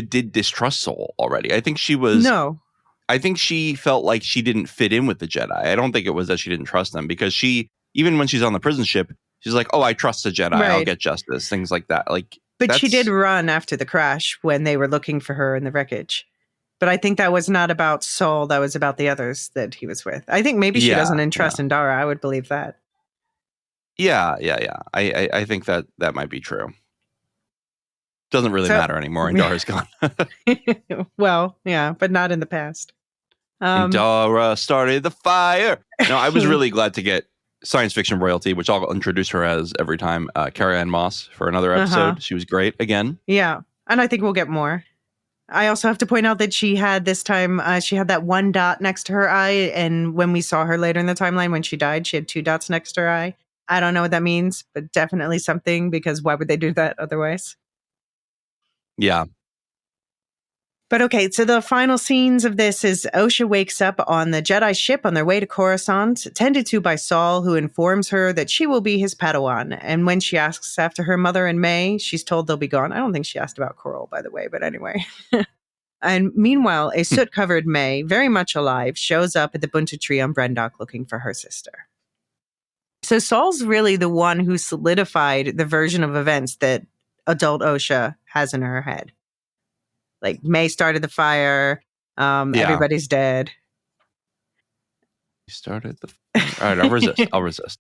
did distrust Saul already. I think she was... No. I think she felt like she didn't fit in with the Jedi. I don't think it was that she didn't trust them, because even when she's on the prison ship, she's like, oh, I trust the Jedi. Right. I'll get justice. Things like that. But she did run after the crash when they were looking for her in the wreckage. But I think that was not about Saul. That was about the others that he was with. I think maybe she doesn't entrust Indara. I would believe that. Yeah. I think that might be true. Doesn't really matter anymore. Indara's gone. Well, yeah, but not in the past. Indara started the fire. No, I was really glad to get science fiction royalty, which I'll introduce her as every time, Carrie-Anne Moss for another episode. She was great again. Yeah, and I think we'll get more. I also have to point out that she had this time, she had that one dot next to her eye. And when we saw her later in the timeline, when she died, she had 2 dots next to her eye. I don't know what that means, but definitely something, because why would they do that otherwise? Yeah. But okay, so the final scenes of this is Osha wakes up on the Jedi ship on their way to Coruscant, tended to by Saul, who informs her that she will be his Padawan. And when she asks after her mother and May, she's told they'll be gone. I don't think she asked about Coral, by the way, but anyway. And meanwhile, a soot-covered May, very much alive, shows up at the Bunta tree on Brendock looking for her sister. So Saul's really the one who solidified the version of events that adult Osha has in her head. Like, May started the fire. Everybody's dead. He started the fire. All right, I'll resist.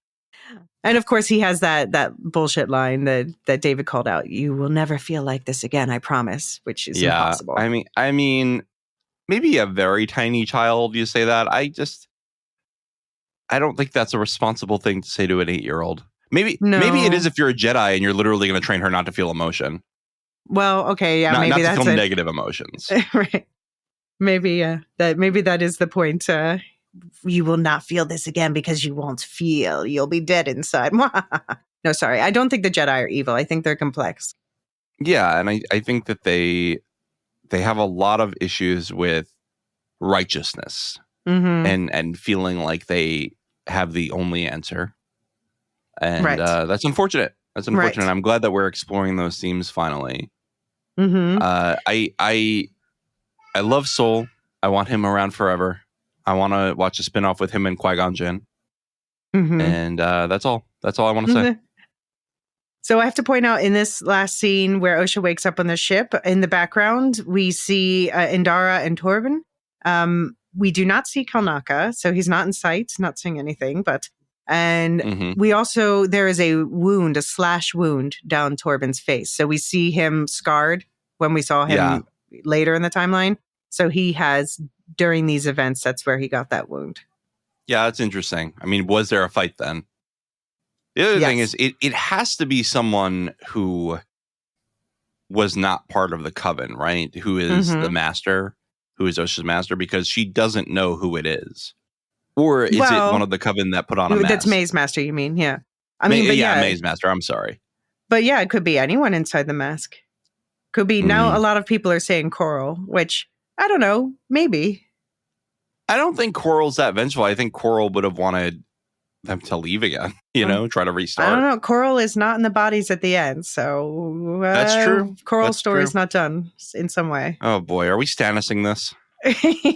And of course, he has that bullshit line that David called out. You will never feel like this again, I promise, which is impossible. I mean, maybe a very tiny child, you say that. I don't think that's a responsible thing to say to an 8-year-old. Maybe it is if you're a Jedi and you're literally going to train her not to feel emotion. Well, okay, yeah, maybe not that's to feel negative emotions. Right. Maybe that is the point. You will not feel this again because you won't feel. You'll be dead inside. No, sorry. I don't think the Jedi are evil. I think they're complex. Yeah, and I think that they have a lot of issues with righteousness and feeling like they have the only answer. And that's unfortunate. That's unfortunate. Right. I'm glad that we're exploring those themes finally. I love Soul. I want him around forever. I want to watch a spinoff with him and Qui-Gon Jinn. And that's all. That's all I want to say. So I have to point out in this last scene where Osha wakes up on the ship, in the background, we see Indara and Torben. We do not see Kalnaka, so he's not in sight, not seeing anything, and we also, there is a wound, a slash wound down Torben's face. So we see him scarred when we saw him later in the timeline. So he has, during these events, that's where he got that wound. Yeah, that's interesting. I mean, was there a fight then? The other thing is, it has to be someone who was not part of the coven, right? Who is the master, who is Osha's master, because she doesn't know who it is. Or is it one of the coven that put on a mask? That's May's master, you mean? Yeah. May's master. I'm sorry. But yeah, it could be anyone inside the mask. Could be. Now a lot of people are saying Coral, which, I don't know, maybe. I don't think Coral's that vengeful. I think Coral would have wanted them to leave again, try to restart. I don't know. Coral is not in the bodies at the end, so that's true. Coral's story is not done in some way. Oh boy, are we Stannising this?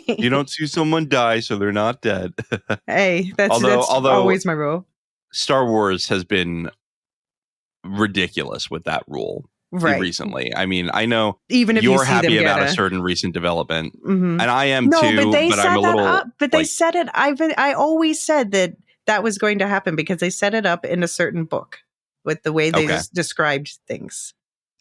You don't see someone die, so they're not dead. Hey, that's always my rule. Star Wars has been ridiculous with that rule recently. I mean, I know even if you're happy about a certain recent development, and I am too. But I'm a little. But they set it. I always said that was going to happen because they set it up in a certain book with the way they just described things.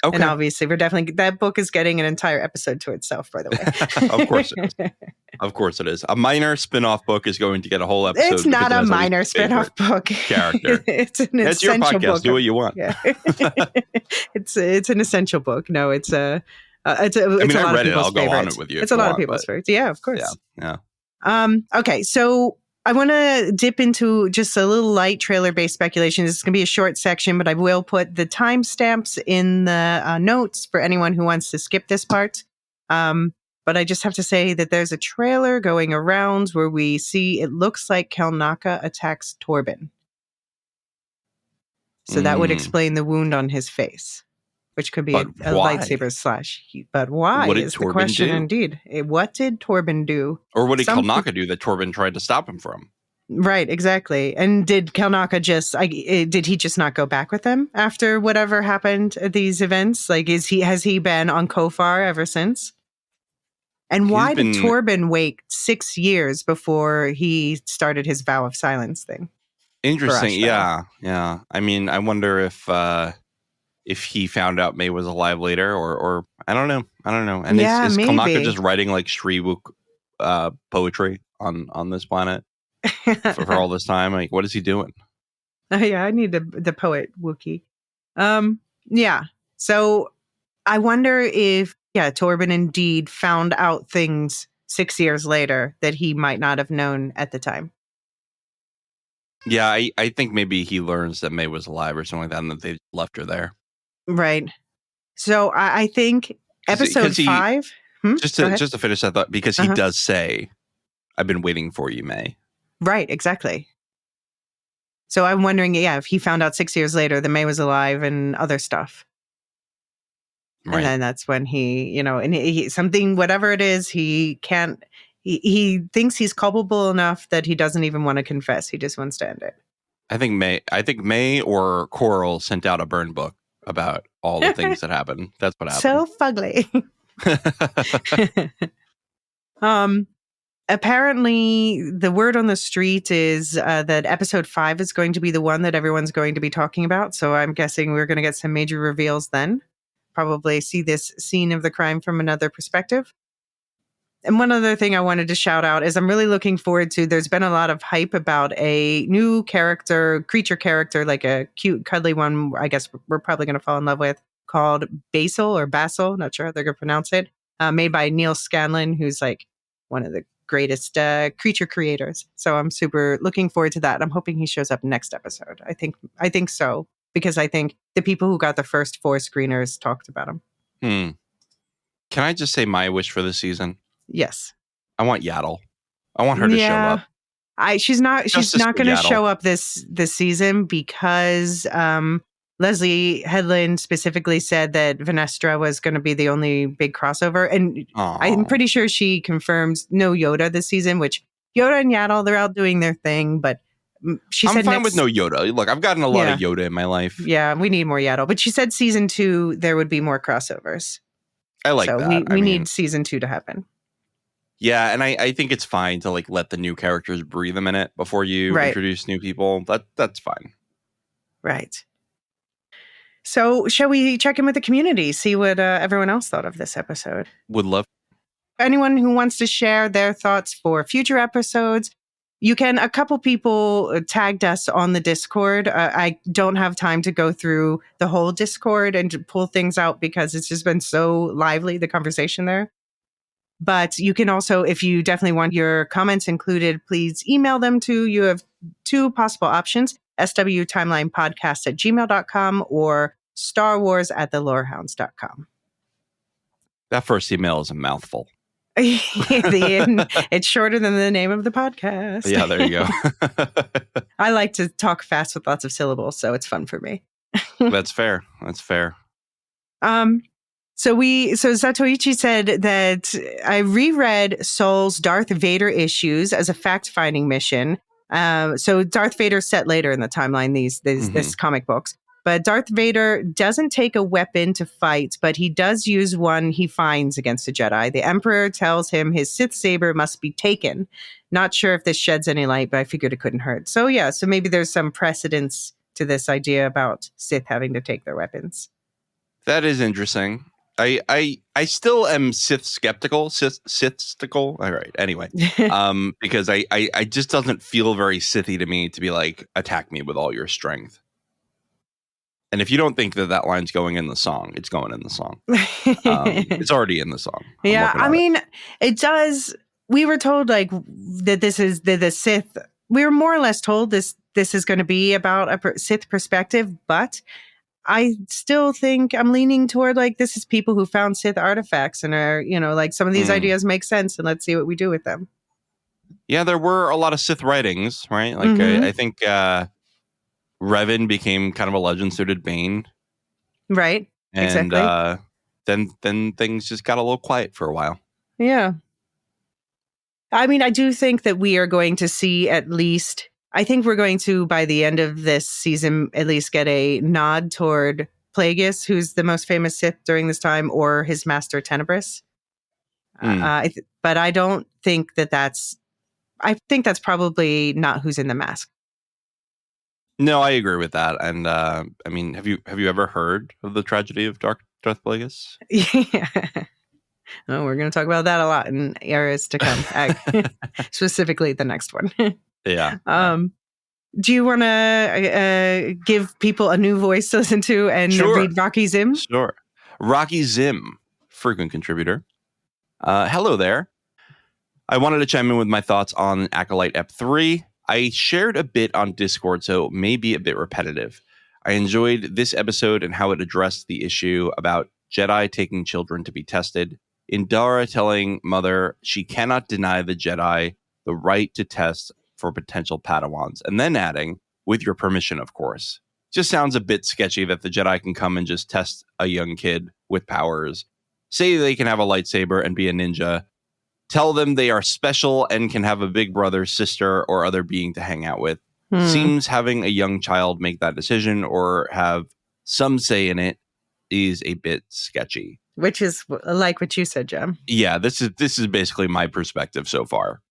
Okay. And obviously, that book is getting an entire episode to itself, by the way. Of course it is. Of course it is. A minor spin-off book is going to get a whole episode. It's not a minor spin-off book. Character. It's an essential your podcast. Book. Do what you want. Yeah. It's an essential book. No, it's a I read it. I'll go on it with you. It's a lot of people's favorites. Yeah, of course. Yeah. Okay, so I want to dip into just a little light trailer-based speculation. This is going to be a short section, but I will put the timestamps in the notes for anyone who wants to skip this part. But I just have to say that there's a trailer going around where we see it looks like Kalnaka attacks Torben. So that would explain the wound on his face, which could be a lightsaber slash. But why is the question indeed. What did Torben do? Or what did Kalnaka do that Torben tried to stop him from? Right, exactly. And did Kalnaka did he just not go back with them after whatever happened at these events? Like, has he been on Kofar ever since? And why did Torben wait 6 years before he started his vow of silence thing? Interesting. Yeah. I mean, I wonder if he found out May was alive later, or I don't know. And is Kalnaka just writing like Shriwook poetry on this planet for all this time? Like, what is he doing? Yeah, I need the poet Wookiee. Yeah. So I wonder if, Torben indeed found out things 6 years later that he might not have known at the time. Yeah, I think maybe he learns that May was alive or something like that, and that they left her there. Right. So I think episode 5. Just to finish that thought, because he does say, "I've been waiting for you, May." Right. Exactly. So I'm wondering, if he found out 6 years later that May was alive and other stuff. Right. And then that's when he, and he something, whatever it is, he can't. He thinks he's culpable enough that he doesn't even want to confess. He just wants to end it. I think May or Coral sent out a burn book about all the things that happened. That's what happened. So fugly. Apparently, the word on the street is that episode 5 is going to be the one that everyone's going to be talking about. So I'm guessing we're going to get some major reveals then. Probably see this scene of the crime from another perspective. And one other thing I wanted to shout out is I'm really looking forward to, there's been a lot of hype about a new creature character, like a cute, cuddly one, I guess we're probably going to fall in love with, called Basil, not sure how they're going to pronounce it, made by Neil Scanlon, who's like one of the greatest creature creators. So I'm super looking forward to that. I'm hoping he shows up next episode. I think so, because I think the people who got the first 4 screeners talked about him. Can I just say my wish for this season? Yes. I want Yaddle. I want her to show up. She's not going to show up this season because Leslie Headland specifically said that Venestra was going to be the only big crossover. And I'm pretty sure she confirms no Yoda this season, which Yoda and Yaddle, they're out doing their thing. But she said I'm fine with no Yoda. Look, I've gotten a lot of Yoda in my life. Yeah, we need more Yaddle. But she said season 2, there would be more crossovers. I like that. We need season 2 to happen. Yeah, and I think it's fine to let the new characters breathe a minute before you introduce new people. That's fine. Right. So shall we check in with the community, see what everyone else thought of this episode? Would love. Anyone who wants to share their thoughts for future episodes, you can. A couple people tagged us on the Discord. I don't have time to go through the whole Discord and to pull things out because it's just been so lively, the conversation there. But you can also, if you definitely want your comments included, please email them to, you have 2 possible options, swtimelinepodcast@gmail.com or starwars@thelorehounds.com. That first email is a mouthful. It's shorter than the name of the podcast. Yeah, there you go. I like to talk fast with lots of syllables, so it's fun for me. That's fair. So Zatoichi said that I reread Soul's Darth Vader issues as a fact-finding mission. So Darth Vader's set later in the timeline, this comic books. But Darth Vader doesn't take a weapon to fight, but he does use one he finds against a Jedi. The Emperor tells him his Sith saber must be taken. Not sure if this sheds any light, but I figured it couldn't hurt. So so maybe there's some precedence to this idea about Sith having to take their weapons. That is interesting. I still am Sith skeptical. Sith-stical. All right. Anyway, because I just doesn't feel very Sithy to me to be like, attack me with all your strength. And if you don't think that line's going in the song, it's going in the song. It's already in the song. It does. We were told that this is the Sith. We were more or less told this is going to be about a Sith perspective, but I still think I'm leaning toward this is people who found Sith artifacts and are, some of these ideas make sense and let's see what we do with them. Yeah, there were a lot of Sith writings, right? I think Revan became kind of a legend, so did Bane. Right. And exactly. Then things just got a little quiet for a while. Yeah. I do think that we are going to see I think we're going to, by the end of this season, at least get a nod toward Plagueis, who's the most famous Sith during this time, or his master Tenebris. But I don't think that's... I think that's probably not who's in the mask. No, I agree with that. And have you ever heard of the tragedy of Darth Plagueis? Yeah. Oh, we're going to talk about that a lot in eras to come. Specifically the next one. Yeah. Do you want to give people a new voice to listen to and read Rocky Zim? Sure. Rocky Zim, frequent contributor. Hello there. I wanted to chime in with my thoughts on Acolyte Ep 3. I shared a bit on Discord, so it may be a bit repetitive. I enjoyed this episode and how it addressed the issue about Jedi taking children to be tested. Indara telling Mother she cannot deny the Jedi the right to test for potential Padawans, and then adding, with your permission, of course. Just sounds a bit sketchy that the Jedi can come and just test a young kid with powers, say they can have a lightsaber and be a ninja, tell them they are special and can have a big brother, sister, or other being to hang out with. Seems having a young child make that decision or have some say in it is a bit sketchy. Which is like what you said, Jem. Yeah, this is basically my perspective so far.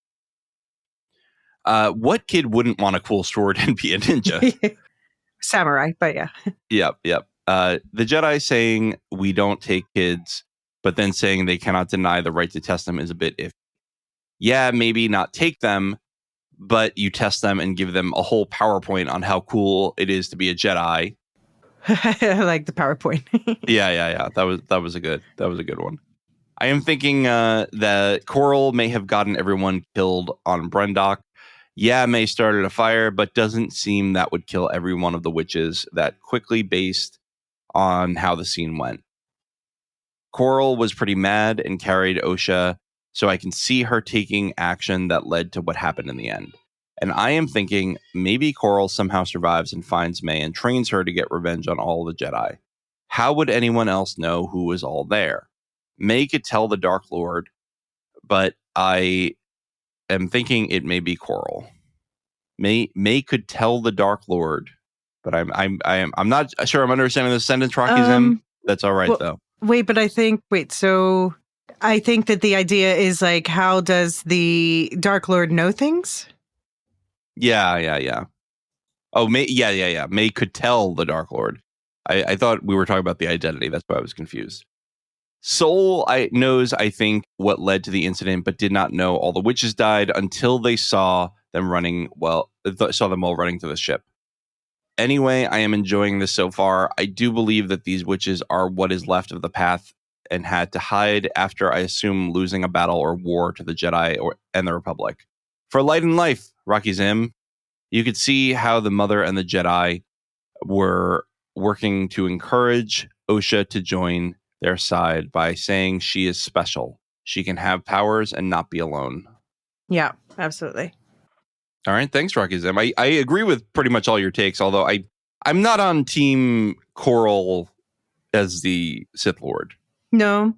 What kid wouldn't want a cool sword and be a ninja? Samurai, but yeah. Yep. The Jedi saying we don't take kids, but then saying they cannot deny the right to test them is a bit iffy. Yeah, maybe not take them, but you test them and give them a whole PowerPoint on how cool it is to be a Jedi. I like the PowerPoint. Yeah. That was a good one. I am thinking that Coral may have gotten everyone killed on Brendok. Yeah, May started a fire, but doesn't seem that would kill every one of the witches that quickly based on how the scene went. Coral was pretty mad and carried Osha, so I can see her taking action that led to what happened in the end. And I am thinking maybe Coral somehow survives and finds May and trains her to get revenge on all the Jedi. How would anyone else know who was all there? May could tell the Dark Lord, but I am thinking it may be Coral. May could tell the Dark Lord, but I'm not sure I'm understanding this sentence, Rocky Zim. That's all right, though. So I think that the idea is like, how does the Dark Lord know things? Yeah. Oh, May, yeah. May could tell the Dark Lord. I thought we were talking about the identity. That's why I was confused. Soul knows, I think, what led to the incident, but did not know all the witches died until they saw them running. Saw them all running to the ship. Anyway, I am enjoying this so far. I do believe that these witches are what is left of the path and had to hide after, I assume, losing a battle or war to the Jedi and the Republic. For Light and Life, Rocky Zim, you could see how the Mother and the Jedi were working to encourage Osha to join their side by saying she is special. She can have powers and not be alone. Yeah, absolutely. All right. Thanks, Rocky Zim. I agree with pretty much all your takes, although I'm not on Team Coral as the Sith Lord. No.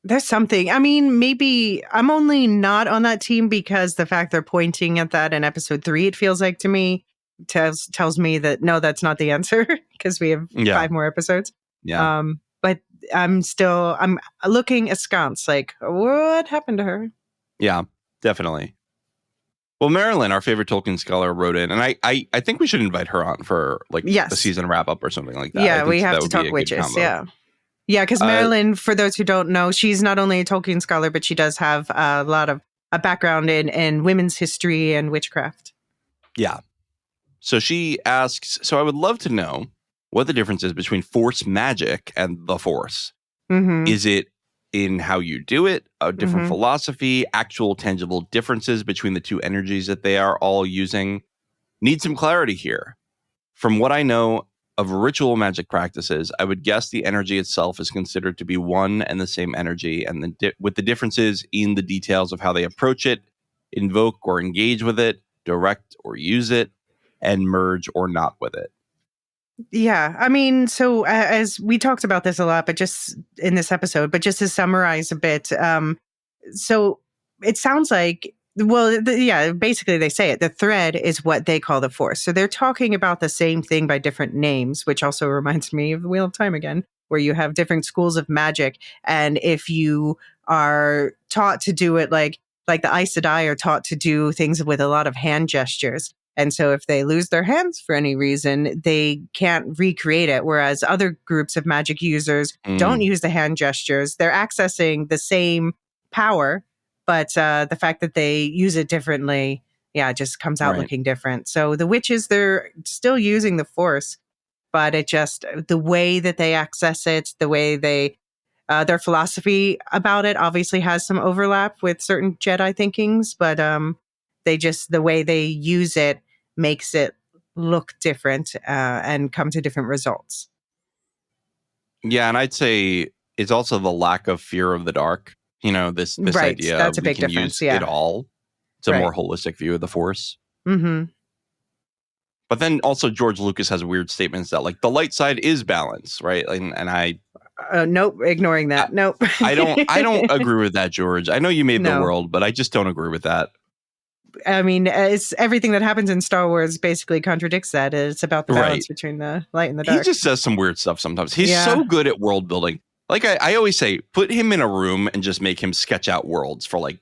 There's something. I mean, maybe I'm only not on that team because the fact they're pointing at that in episode 3, it feels like to me, tells me that no, that's not the answer because we have 5 more episodes. Yeah. But I'm looking askance, like, what happened to her? Yeah, definitely. Well, Marilyn, our favorite Tolkien scholar, wrote in, and I think we should invite her on for a season wrap up or something like that. Yeah, we have to talk witches. Yeah, because Marilyn, for those who don't know, she's not only a Tolkien scholar, but she does have a lot of a background in women's history and witchcraft. Yeah. So she asks, so I would love to know what the difference is between Force magic and the Force. Mm-hmm. Is it in how you do it, a different philosophy, actual tangible differences between the two energies that they are all using? Need some clarity here. From what I know of ritual magic practices, I would guess the energy itself is considered to be one and the same energy, and with the differences in the details of how they approach it, invoke or engage with it, direct or use it, and merge or not with it. Yeah, I mean, so as we talked about this a lot, but just in this episode, but just to summarize a bit, so it sounds like, basically they say it. The thread is what they call the Force. So they're talking about the same thing by different names, which also reminds me of the Wheel of Time again, where you have different schools of magic. And if you are taught to do it like the Aes Sedai are taught to do things with a lot of hand gestures. And so if they lose their hands for any reason, they can't recreate it. Whereas other groups of magic users don't use the hand gestures. They're accessing the same power, but the fact that they use it differently it just comes out looking different. So the witches, they're still using the Force, but it just, the way that they access it, the way they, their philosophy about it obviously has some overlap with certain Jedi thinkings, but the way they use it makes it look different and come to different results. Yeah, and I'd say it's also the lack of fear of the dark. This idea that's a we big can difference, use it all. It's a more holistic view of the Force. Mm-hmm. But then also George Lucas has weird statements that the light side is balance, right? And I nope, ignoring that. Nope. I don't agree with that, George. I know you made the world, but I just don't agree with that. I mean, it's everything that happens in Star Wars basically contradicts that. It's about the balance between the light and the dark. He just says some weird stuff sometimes. He's so good at world building. Like I always say, put him in a room and just make him sketch out worlds for the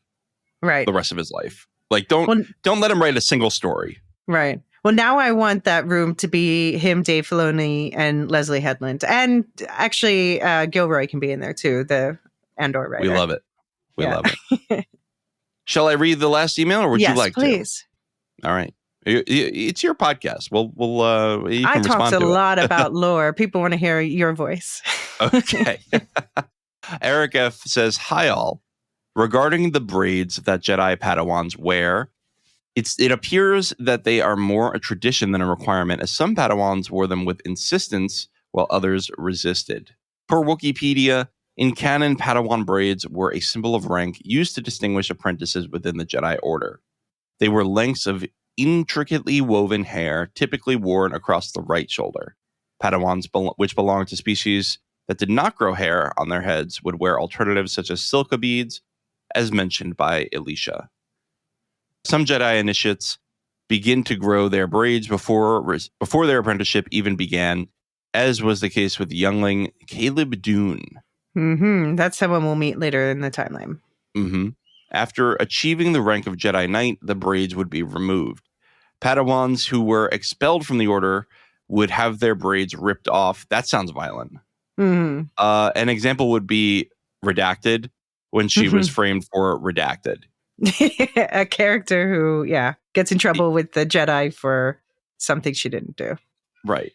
rest of his life. Don't let him write a single story. Right. Well, now I want that room to be him, Dave Filoni, and Leslie Headland. And actually, Gilroy can be in there too, the Andor writer. We love it. We love it. Shall I read the last email, or would you like please. To? All right. It's your podcast. You can I talked a lot it. about lore. People want to hear your voice. Okay. Eric F. says, hi all. Regarding the braids that Jedi Padawans wear, it appears that they are more a tradition than a requirement, as some Padawans wore them with insistence while others resisted. Per Wikipedia, in canon, Padawan braids were a symbol of rank used to distinguish apprentices within the Jedi Order. They were lengths of intricately woven hair, typically worn across the right shoulder. Padawans, which belonged to species that did not grow hair on their heads, would wear alternatives such as silka beads, as mentioned by Elysia. Some Jedi initiates begin to grow their braids before their apprenticeship even began, as was the case with youngling Caleb Dune. Mm-hmm. That's someone we'll meet later in the timeline. Mm-hmm. After achieving the rank of Jedi Knight, the braids would be removed. Padawans who were expelled from the order would have their braids ripped off. That sounds violent. Mm-hmm. An example would be Redacted, when she was framed for Redacted. A character who, gets in trouble with the Jedi for something she didn't do. Right.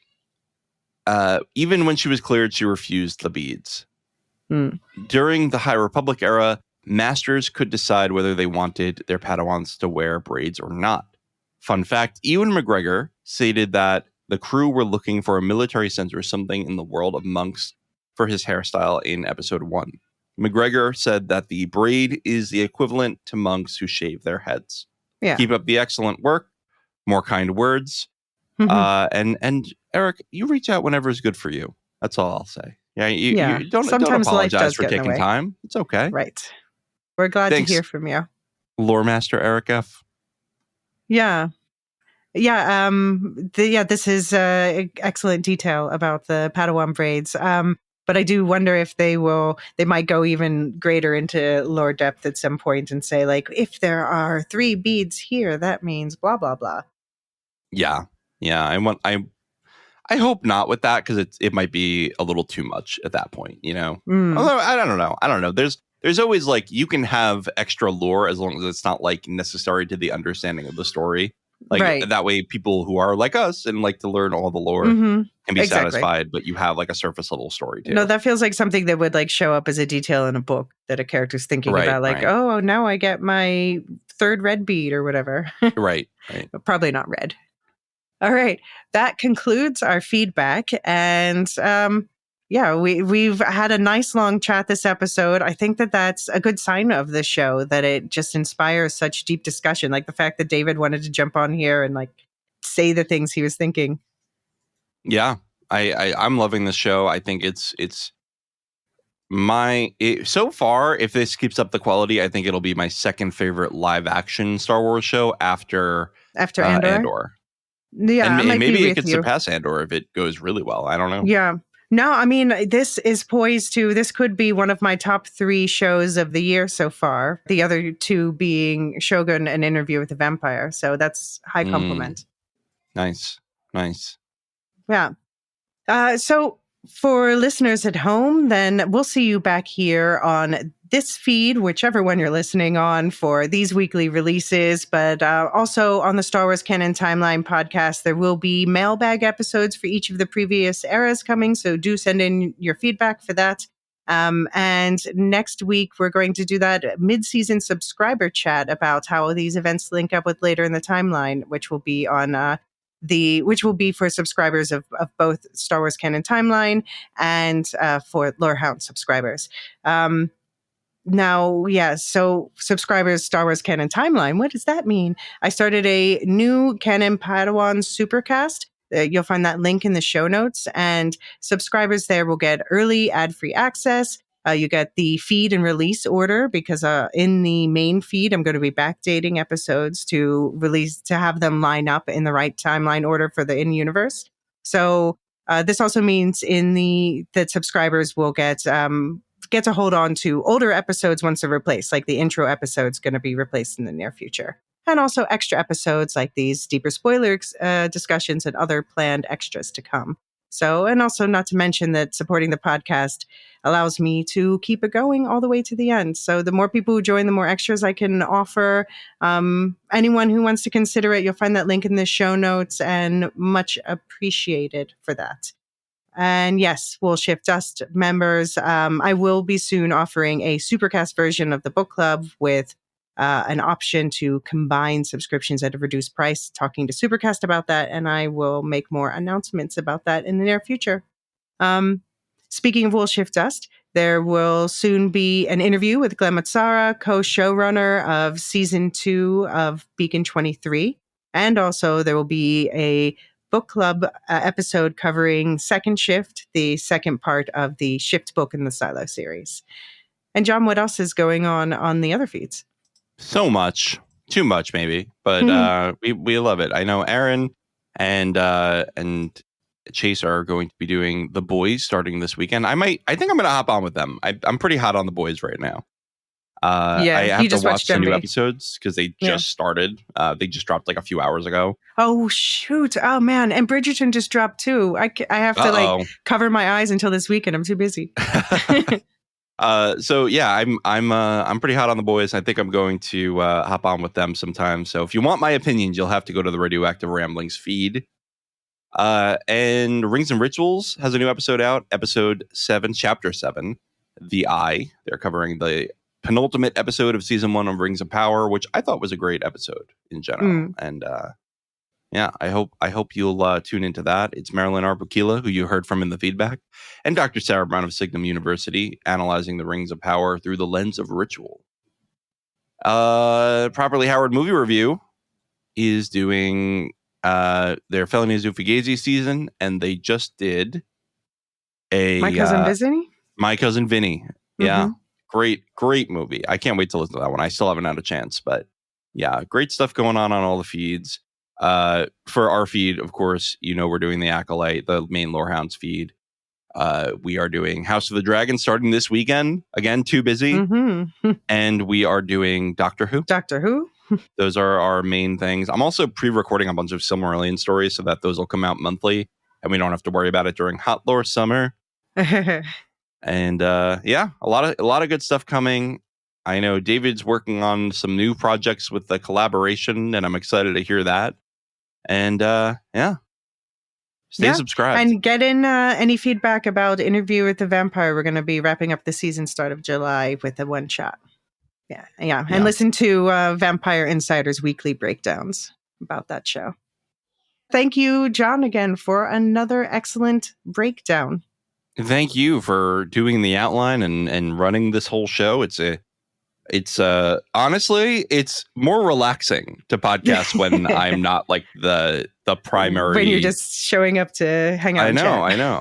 Even when she was cleared, she refused the beads. Mm. During the High Republic era, masters could decide whether they wanted their Padawans to wear braids or not. Fun fact, Ewan McGregor stated that the crew were looking for a military sense or something in the world of monks for his hairstyle in episode 1. McGregor said that the braid is the equivalent to monks who shave their heads. Yeah. Keep up the excellent work. More kind words. And Eric, you reach out whenever is good for you. That's all I'll say. You don't apologize for taking time. It's okay. Right. We're glad to hear from you. Lore Master Eric F. Yeah. Yeah. This is excellent detail about the Padawan braids. But I do wonder if they might go even greater into lore depth at some point and say, if there are 3 beads here, that means blah, blah, blah. Yeah. Yeah. I hope not with that, because it might be a little too much at that point, Although I don't know. There's always you can have extra lore as long as it's not necessary to the understanding of the story. That way people who are like us and like to learn all the lore can be satisfied, but you have a surface level story too. No, that feels like something that would show up as a detail in a book that a character's thinking about, oh, now I get my 3rd red bead or whatever. Right. But probably not red. All right. That concludes our feedback. And we've had a nice long chat this episode. I think that's a good sign of the show, that it just inspires such deep discussion. Like the fact that David wanted to jump on here and say the things he was thinking. Yeah, I'm loving this show. I think it's so far, if this keeps up the quality, I think it'll be my second favorite live action Star Wars show after Andor. Yeah, and maybe it could surpass Andor if it goes really well. I don't know. Yeah. No, I mean, this could be one of my top 3 shows of the year so far. The other 2 being Shogun and Interview with the Vampire. So that's high compliment. Nice. Yeah. So for listeners at home, then we'll see you back here on this feed, whichever one you're listening on for these weekly releases, but also on the Star Wars Canon Timeline podcast, there will be mailbag episodes for each of the previous eras coming. So do send in your feedback for that. And next week, we're going to do that mid-season subscriber chat about how these events link up with later in the timeline, which will be on which will be for subscribers of both Star Wars Canon Timeline and for Lorehound subscribers. Now, so subscribers, Star Wars Canon Timeline, what does that mean? I started a new Canon Padawan Supercast. You'll find that link in the show notes, and subscribers there will get early ad-free access. You get the feed and release order because in the main feed, I'm going to be backdating episodes to have them line up in the right timeline order for the in-universe. So this also means that subscribers will get to hold on to older episodes once they're replaced, like the intro episode's going to be replaced in the near future. And also extra episodes like these deeper spoiler discussions and other planned extras to come. So, and also not to mention that supporting the podcast allows me to keep it going all the way to the end. So the more people who join, the more extras I can offer. Anyone who wants to consider it, you'll find that link in the show notes, and much appreciated for that. And yes, Will Shift Dust members, I will be soon offering a Supercast version of the book club with an option to combine subscriptions at a reduced price, talking to Supercast about that, and I will make more announcements about that in the near future. Speaking of Will Shift Dust, there will soon be an interview with Glenn Mazzara, co-showrunner of Season 2 of Beacon 23, and also there will be a book club episode covering Second Shift, the second part of the Shift book in the Silo series. And John, what else is going on the other feeds? So much, too much maybe, but we love it. I know Aaron and Chase are going to be doing The Boys starting this weekend. I think I'm going to hop on with them. I'm pretty hot on The Boys right now. I have to watch the new episodes because they just started. They just dropped like a few hours ago. Oh shoot! Oh man, and Bridgerton just dropped too. I have to cover my eyes until this weekend. I'm too busy. So yeah, I'm pretty hot on The Boys. I think I'm going to hop on with them sometime. So if you want my opinions, you'll have to go to the Radioactive Ramblings feed. And Rings and Rituals has a new episode out, episode 7, chapter 7, The Eye. They're covering the penultimate episode of season 1 of Rings of Power, which I thought was a great episode in general. And I hope you'll tune into that. It's Marilyn Arbukila, who you heard from in the feedback, and Dr. Sarah Brown of Signum University, analyzing the Rings of Power through the lens of ritual. Properly Howard Movie Review is doing their Felony Zufugazi season, and they just did My Cousin Vinny. Yeah. Great movie. I can't wait to listen to that one. I still haven't had a chance, but yeah, great stuff going on all the feeds. For our feed, of course, we're doing the Acolyte, the main Lorehounds feed. We are doing House of the Dragon starting this weekend. Again, too busy. And we are doing Doctor Who. Those are our main things. I'm also pre-recording a bunch of Silmarillion stories so that those will come out monthly and we don't have to worry about it during Hot Lore summer. And a lot of good stuff coming. I know David's working on some new projects with the collaboration, and I'm excited to hear that. And stay subscribed. And get in any feedback about Interview with the Vampire. We're going to be wrapping up the season start of July with a one shot. Yeah. And listen to Vampire Insider's weekly breakdowns about that show. Thank you, John, again, for another excellent breakdown. Thank you for doing the outline and running this whole show. It's honestly, it's more relaxing to podcast when I'm not like the primary. When you're just showing up to hang out. I know.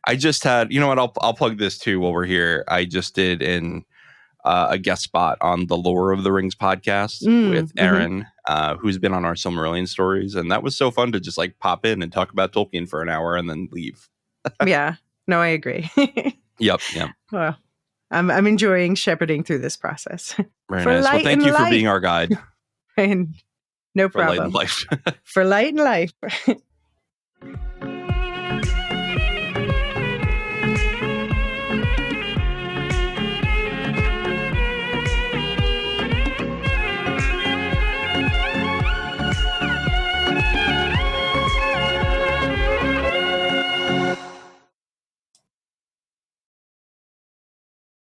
I just had, you know what? I'll plug this too while we're here. I just did a guest spot on the Lore of the Rings podcast with Aaron, who's been on our Silmarillion stories, and that was so fun to just like pop in and talk about Tolkien for an hour and then leave. Yeah. No, I agree. Yep. Well, I'm enjoying shepherding through this process. Very nice. Well, thank you for being our guide. And no problem. For light and life. For light and life.